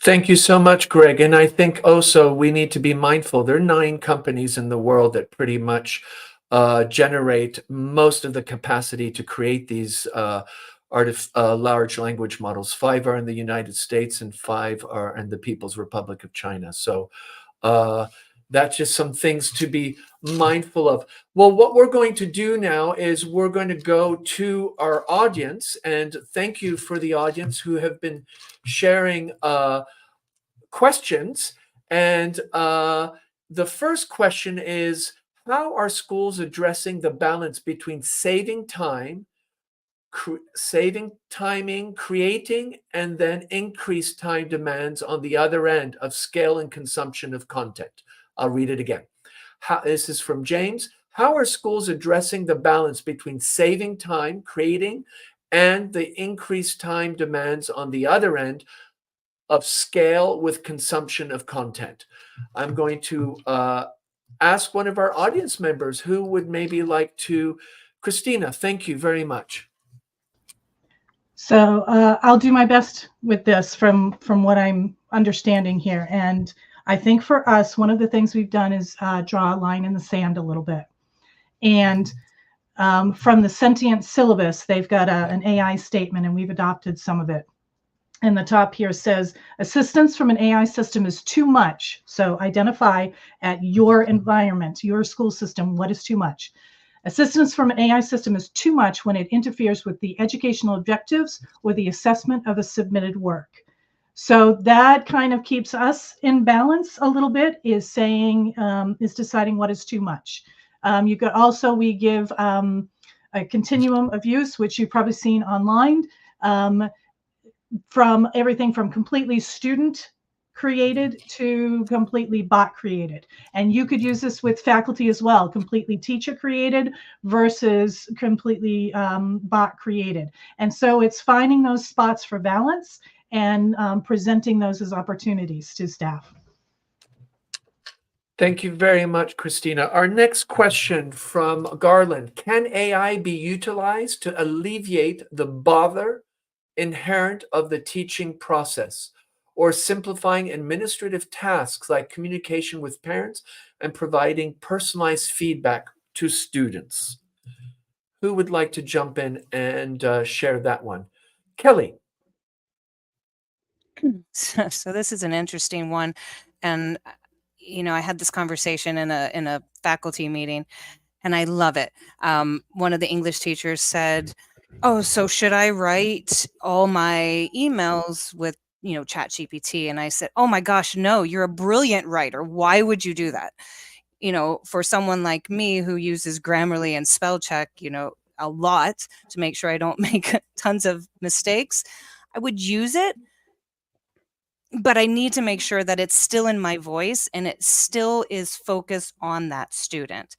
Thank you so much, Greg. And I think also we need to be mindful. There are 9 companies in the world that pretty much generate most of the capacity to create these large language models. 5 are in the United States and 5 are in the People's Republic of China. So that's just some things to be mindful of. Well, what we're going to do now is we're going to go to our audience, and thank you for the audience who have been sharing questions. And the first question is, how are schools addressing the balance between saving time, creating, and then increased time demands on the other end of scale and consumption of content? I'll read it again. This is from James. How are schools addressing the balance between saving time, creating, and the increased time demands on the other end of scale with consumption of content? I'm going to ask one of our audience members who would maybe like to. Christina, thank you very much. So I'll do my best with this from what I'm understanding here. And I think for us, one of the things we've done is draw a line in the sand a little bit. And from the sentient syllabus, they've got an AI statement, and we've adopted some of it. And the top here says, assistance from an AI system is too much. So identify at your environment, your school system, what is too much. Assistance from an AI system is too much when it interferes with the educational objectives or the assessment of a submitted work. So that kind of keeps us in balance a little bit, is saying, is deciding what is too much. You could also, we give a continuum of use, which you've probably seen online, from everything from completely student created to completely bot created. And you could use this with faculty as well, completely teacher created versus completely bot created. And so it's finding those spots for balance and presenting those as opportunities to staff. Thank you very much, Christina. Our next question from Garland. Can AI be utilized to alleviate the bother inherent of the teaching process, or simplifying administrative tasks like communication with parents and providing personalized feedback to students? Who would like to jump in and share that one? Kelly. So this is an interesting one. And I had this conversation in a faculty meeting, and I love it. One of the English teachers said, "Oh, so should I write all my emails with ChatGPT?" And I said, "Oh my gosh, no! You're a brilliant writer. Why would you do that?" For someone like me who uses Grammarly and spell check, a lot to make sure I don't make tons of mistakes, I would use it, but I need to make sure that it's still in my voice and it still is focused on that student.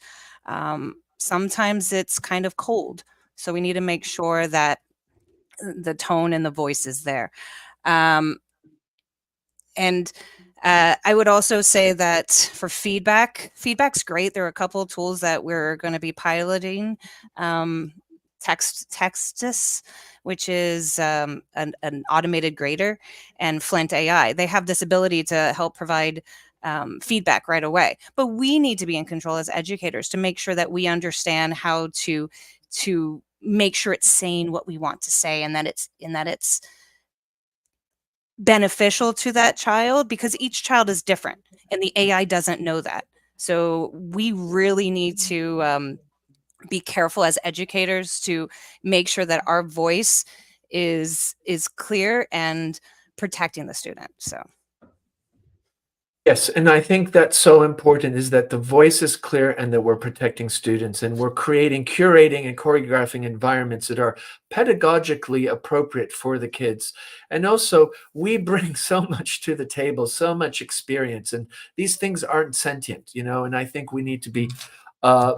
Sometimes it's kind of cold, so we need to make sure that the tone and the voice is there. And I would also say that for feedback's great. There are a couple of tools that we're going to be piloting. Textus, which is an automated grader, and Flint AI. They have this ability to help provide feedback right away. But we need to be in control as educators to make sure that we understand how to make sure it's saying what we want to say, and that it's beneficial to that child, because each child is different and the AI doesn't know that. So we really need to be careful as educators to make sure that our voice is clear and protecting the student. So Yes, and I think that's so important, is that the voice is clear and that we're protecting students, and we're curating and choreographing environments that are pedagogically appropriate for the kids. And also, we bring so much to the table, so much experience, and these things aren't sentient, and I think we need to be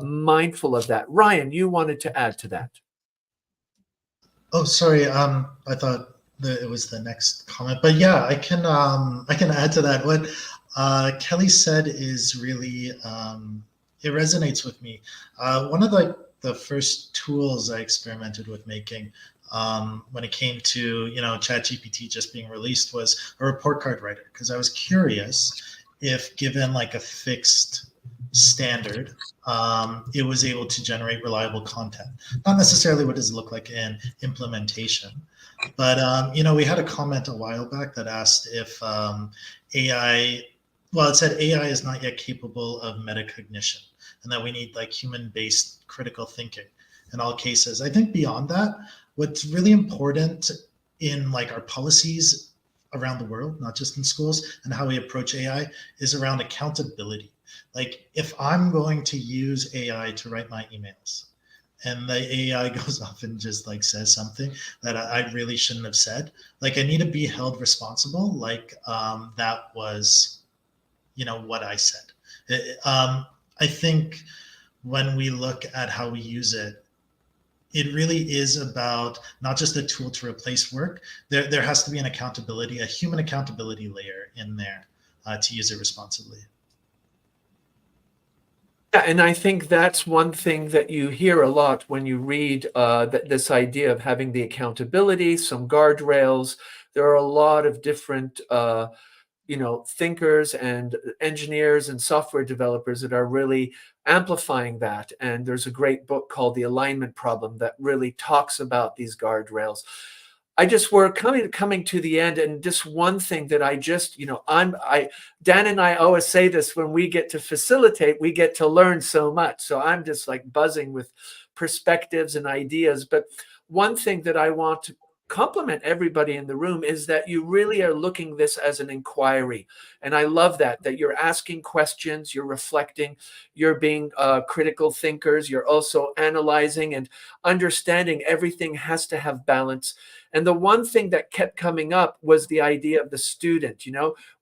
mindful of that. Ryan, you wanted to add to that. Oh, sorry. I thought that it was the next comment, but yeah, I can add to that. What Kelly said is really it resonates with me. One of the first tools I experimented with making when it came to ChatGPT just being released was a report card writer, because I was curious if given like a fixed standard, it was able to generate reliable content. Not necessarily what does it look like in implementation, but we had a comment a while back that asked if AI, well, it said AI is not yet capable of metacognition, and that we need like human-based critical thinking in all cases. I think beyond that, what's really important in like our policies around the world, not just in schools, and how we approach AI is around accountability. Like if I'm going to use AI to write my emails, and the AI goes off and just like says something that I really shouldn't have said, like I need to be held responsible. Like that was, what I said. I think when we look at how we use it, it really is about not just a tool to replace work. There has to be an accountability, a human accountability layer in there to use it responsibly. Yeah, and I think that's one thing that you hear a lot when you read this idea of having the accountability, some guardrails. There are a lot of different thinkers and engineers and software developers that are really amplifying that. And there's a great book called The Alignment Problem that really talks about these guardrails. We're coming to the end, and just one thing that Dan and I always say this: when we get to facilitate, we get to learn so much. So I'm just like buzzing with perspectives and ideas. But one thing that I want to compliment everybody in the room is that you really are looking this as an inquiry. And I love that you're asking questions, you're reflecting, you're being critical thinkers, you're also analyzing and understanding everything has to have balance. And the one thing that kept coming up was the idea of the student.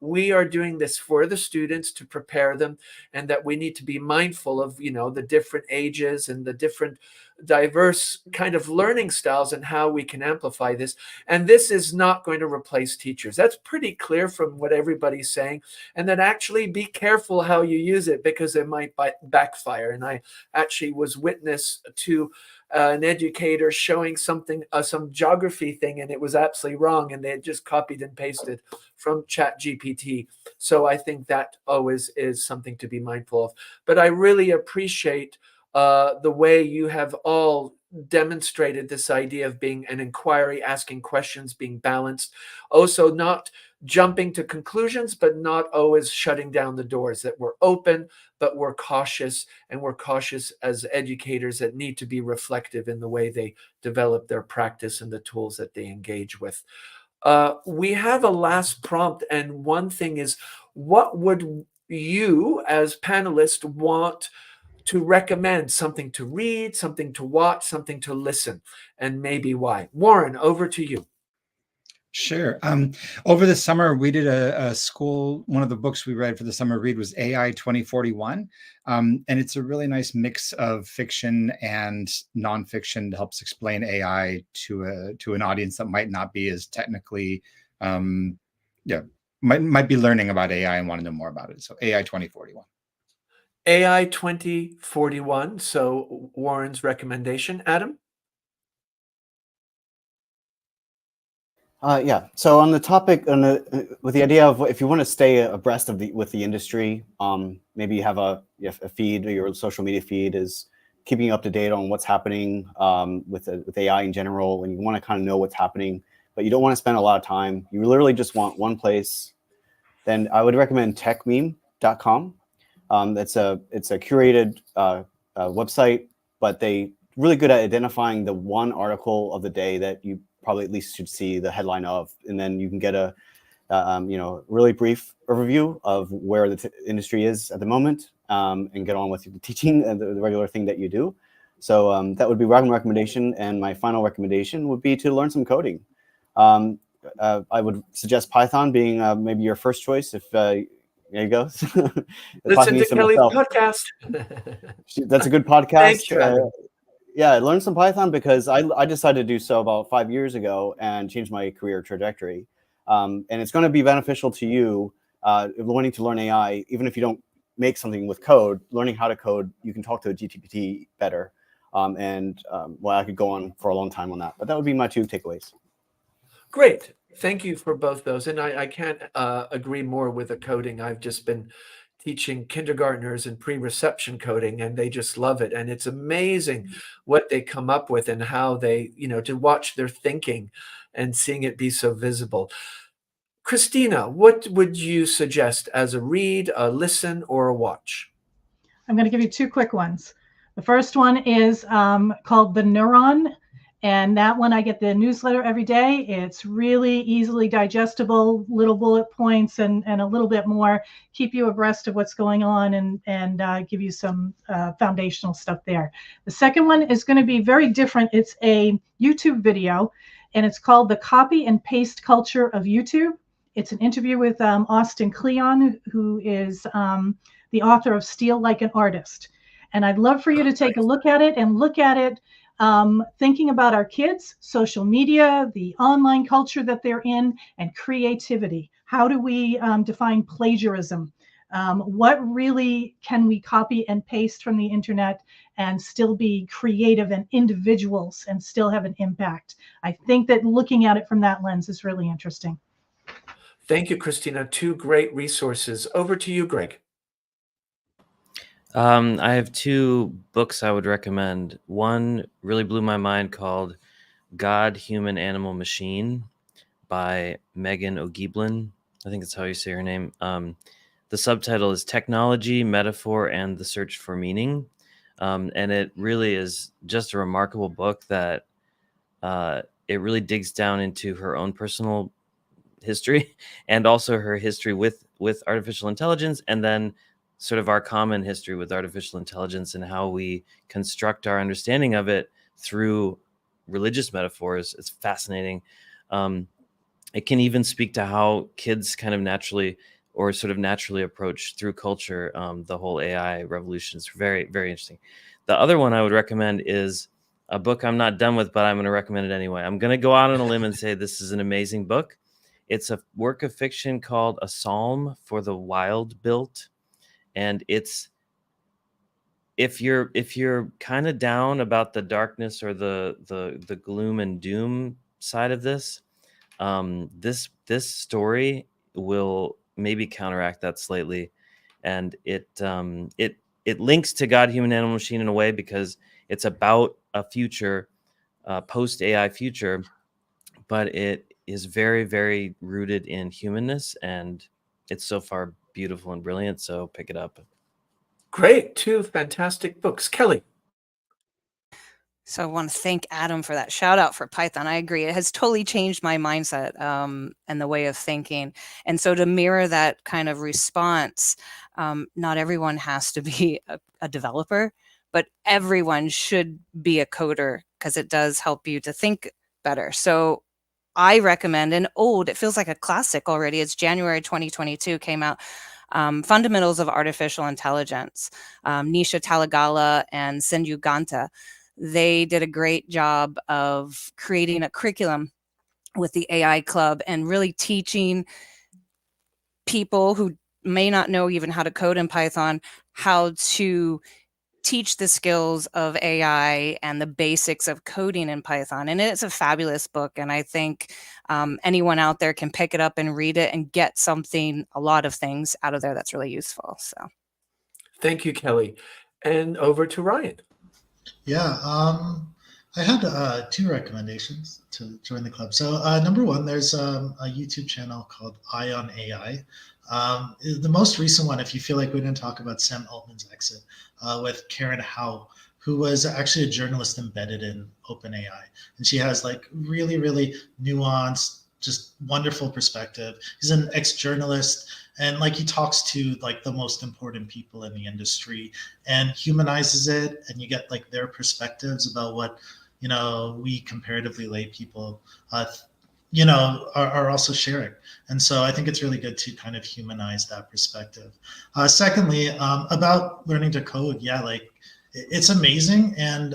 We are doing this for the students to prepare them, and that we need to be mindful of, the different ages and the different diverse kind of learning styles and how we can amplify this. And this is not going to replace teachers. That's pretty clear from what everybody's saying. And then actually be careful how you use it, because it might backfire. And I actually was witness to an educator showing something, some geography thing, and it was absolutely wrong, and they had just copied and pasted from ChatGPT. So I think that always is something to be mindful of. But I really appreciate the way you have all demonstrated this idea of being an inquiry, asking questions, being balanced, also not jumping to conclusions, but not always shutting down the doors, that we're open, but we're cautious, and we're cautious as educators that need to be reflective in the way they develop their practice and the tools that they engage with. We have a last prompt, and one thing is, what would you as panelists want to recommend? Something to read, something to watch, something to listen, and maybe why? Warren, over to you. Sure. Over the summer, we did a school, one of the books we read for the summer read was AI 2041. And it's a really nice mix of fiction and nonfiction to help explain AI to an audience that might not be as technically, might be learning about AI and want to know more about it. So AI 2041. AI 2041. So Warren's recommendation. Adam? Yeah. So on the topic, with the idea of if you want to stay abreast of with the industry, maybe you have a feed, or your social media feed is keeping you up to date on what's happening with AI in general, and you want to kind of know what's happening, but you don't want to spend a lot of time. You literally just want one place. Then I would recommend techmeme.com. It's a curated website, but they really good at identifying the one article of the day that you probably at least should see the headline of, and then you can get a really brief overview of where the industry is at the moment, and get on with the teaching and the regular thing that you do. So that would be one recommendation, and my final recommendation would be to learn some coding. I would suggest Python being maybe your first choice. If there you go. Listen to Kelly's podcast. That's a good podcast. Thank you, Adam. Yeah, I learned some Python because I decided to do so about 5 years ago and changed my career trajectory. And it's going to be beneficial to you wanting to learn AI, even if you don't make something with code. Learning how to code, you can talk to a GPT better. Well, I could go on for a long time on that, but that would be my 2 takeaways. Great. Thank you for both those. And I can't agree more with the coding. I've just been teaching kindergartners and pre-reception coding, and they just love it. And it's amazing what they come up with and how they, to watch their thinking and seeing it be so visible. Christina, what would you suggest as a read, a listen, or a watch? I'm going to give you 2 quick ones. The first one is called The Neuron. And that one, I get the newsletter every day. It's really easily digestible, little bullet points and a little bit more, keep you abreast of what's going on and give you some foundational stuff there. The second one is going to be very different. It's a YouTube video, and it's called The Copy and Paste Culture of YouTube. It's an interview with Austin Kleon, who is the author of Steal Like an Artist. And I'd love for you to take a look at it and look at it thinking about our kids, social media, the online culture that they're in, and creativity. How do we define plagiarism? What really can we copy and paste from the internet and still be creative and individuals and still have an impact? I think that looking at it from that lens is really interesting. Thank you, Christina. 2 great resources. Over to you, Greg. I have 2 books I would recommend. One really blew my mind, called God, Human, Animal, Machine by Megan O'Geeblin. I think that's how you say her name. The subtitle is Technology, Metaphor, and the Search for Meaning. And it really is just a remarkable book that it really digs down into her own personal history and also her history with artificial intelligence, and then sort of our common history with artificial intelligence and how we construct our understanding of it through religious metaphors. It's fascinating. It can even speak to how kids kind of naturally approach through culture the whole AI revolution. Is very, very interesting. The other one I would recommend is a book I'm not done with, but I'm going to recommend it anyway. I'm going to go out on a limb and say this is an amazing book. It's a work of fiction called A Psalm for the Wild Built. And it's, if you're kind of down about the darkness or the gloom and doom side of this, this story will maybe counteract that slightly. And it links to God, Human, Animal, Machine in a way, because it's about a future, post AI future, but it is very, very rooted in humanness, and it's so far beautiful and brilliant. So pick it up. Great. 2 fantastic books. Kelly. So I want to thank Adam for that shout out for Python. I agree. It has totally changed my mindset and the way of thinking. And so to mirror that kind of response, not everyone has to be a developer, but everyone should be a coder, because it does help you to think better. So I recommend it feels like a classic already. It's January 2022 came out. Fundamentals of Artificial Intelligence, Nisha Talagala and Sindhu Ganta. They did a great job of creating a curriculum with the AI Club and really teaching people who may not know even how to code in Python how to teach the skills of AI and the basics of coding in Python. And it's a fabulous book. And I think anyone out there can pick it up and read it and get a lot of things out of there that's really useful. So Thank you, Kelly. And over to Ryan. Yeah, I had 2 recommendations to join the club. So number one, there's a YouTube channel called Eye on AI. The most recent one, if you feel like we didn't talk about Sam Altman's exit, with Karen Howe, who was actually a journalist embedded in OpenAI. And she has like really, really nuanced, just wonderful perspective. He's an ex-journalist, and like he talks to like the most important people in the industry and humanizes it, and you get like their perspectives about what, we comparatively lay people are also sharing. And so I think it's really good to kind of humanize that perspective. Secondly, about learning to code, yeah, like it's amazing. And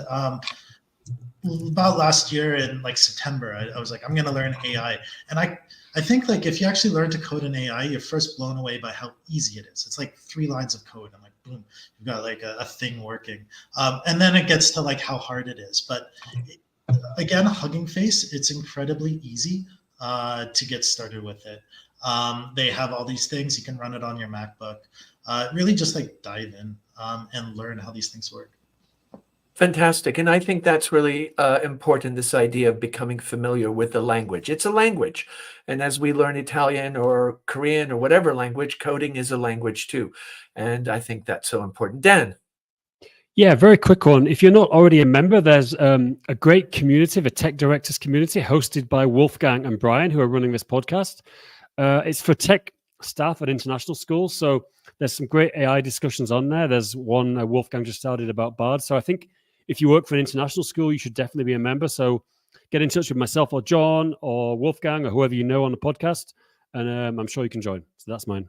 about last year in like September, I was like, I'm going to learn AI. And I think like if you actually learn to code in AI, you're first blown away by how easy it is. It's like 3 lines of code. I'm like, boom, you've got like a thing working. And then it gets to like how hard it is. But again, Hugging Face, it's incredibly easy to get started with it. They have all these things. You can run it on your MacBook. Really just like dive in and learn how these things work. Fantastic. And I think that's really important, this idea of becoming familiar with the language. It's a language. And as we learn Italian or Korean or whatever language, coding is a language too. And I think that's so important. Dan. Yeah, very quick one. If you're not already a member, there's a great community, the tech directors community, hosted by Wolfgang and Brian, who are running this podcast. It's for tech staff at international schools. So there's some great AI discussions on there. There's one Wolfgang just started about Bard. So I think if you work for an international school, you should definitely be a member. So get in touch with myself or John or Wolfgang or whoever you know on the podcast, and I'm sure you can join. So that's mine.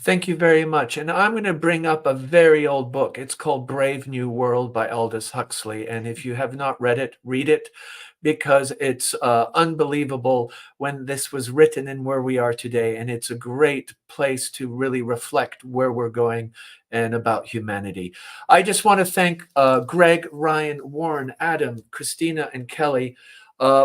Thank you very much. And I'm going to bring up a very old book. It's called Brave New World by Aldous Huxley. And if you have not read it, read it, because it's unbelievable when this was written and where we are today. And it's a great place to really reflect where we're going and about humanity. I just want to thank Greg, Ryan, Warren, Adam, Christina, and Kelly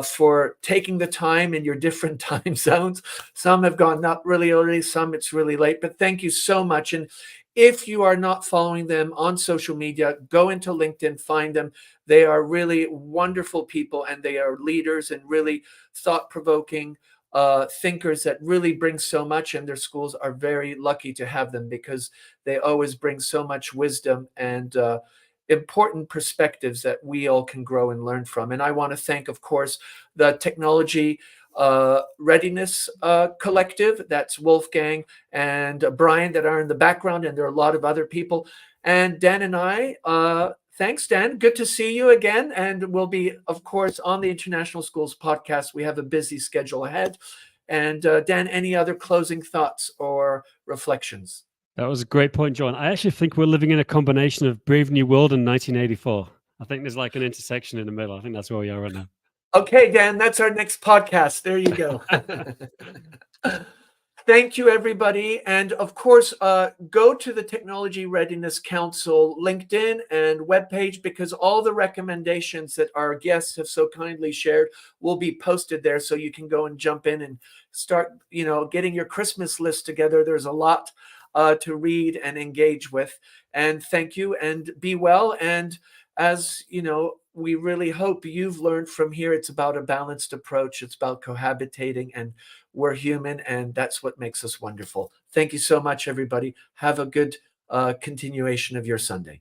for taking the time in your different time zones. Some have gone up really early, some it's really late, but thank you so much. And if you are not following them on social media, go into LinkedIn, find them. They are really wonderful people, and they are leaders and really thought-provoking thinkers that really bring so much, and their schools are very lucky to have them because they always bring so much wisdom and important perspectives that we all can grow and learn from. And I want to thank, of course, the Technology Readiness Collective. That's Wolfgang and Brian that are in the background, and there are a lot of other people. And Dan and I, thanks, Dan. Good to see you again. And we'll be, of course, on the International Schools podcast. We have a busy schedule ahead. And Dan, any other closing thoughts or reflections? That was a great point, John. I actually think we're living in a combination of Brave New World and 1984. I think there's like an intersection in the middle. I think that's where we are right now. Okay, Dan, that's our next podcast. There you go. Thank you, everybody. And of course, go to the Technology Readiness Council LinkedIn and webpage, because all the recommendations that our guests have so kindly shared will be posted there. So you can go and jump in and start, getting your Christmas list together. There's a lot to read and engage with. And thank you, and be well. And as you know, we really hope you've learned from here. It's about a balanced approach. It's about cohabitating, and we're human, and that's what makes us wonderful. Thank you so much, everybody. Have a good continuation of your Sunday.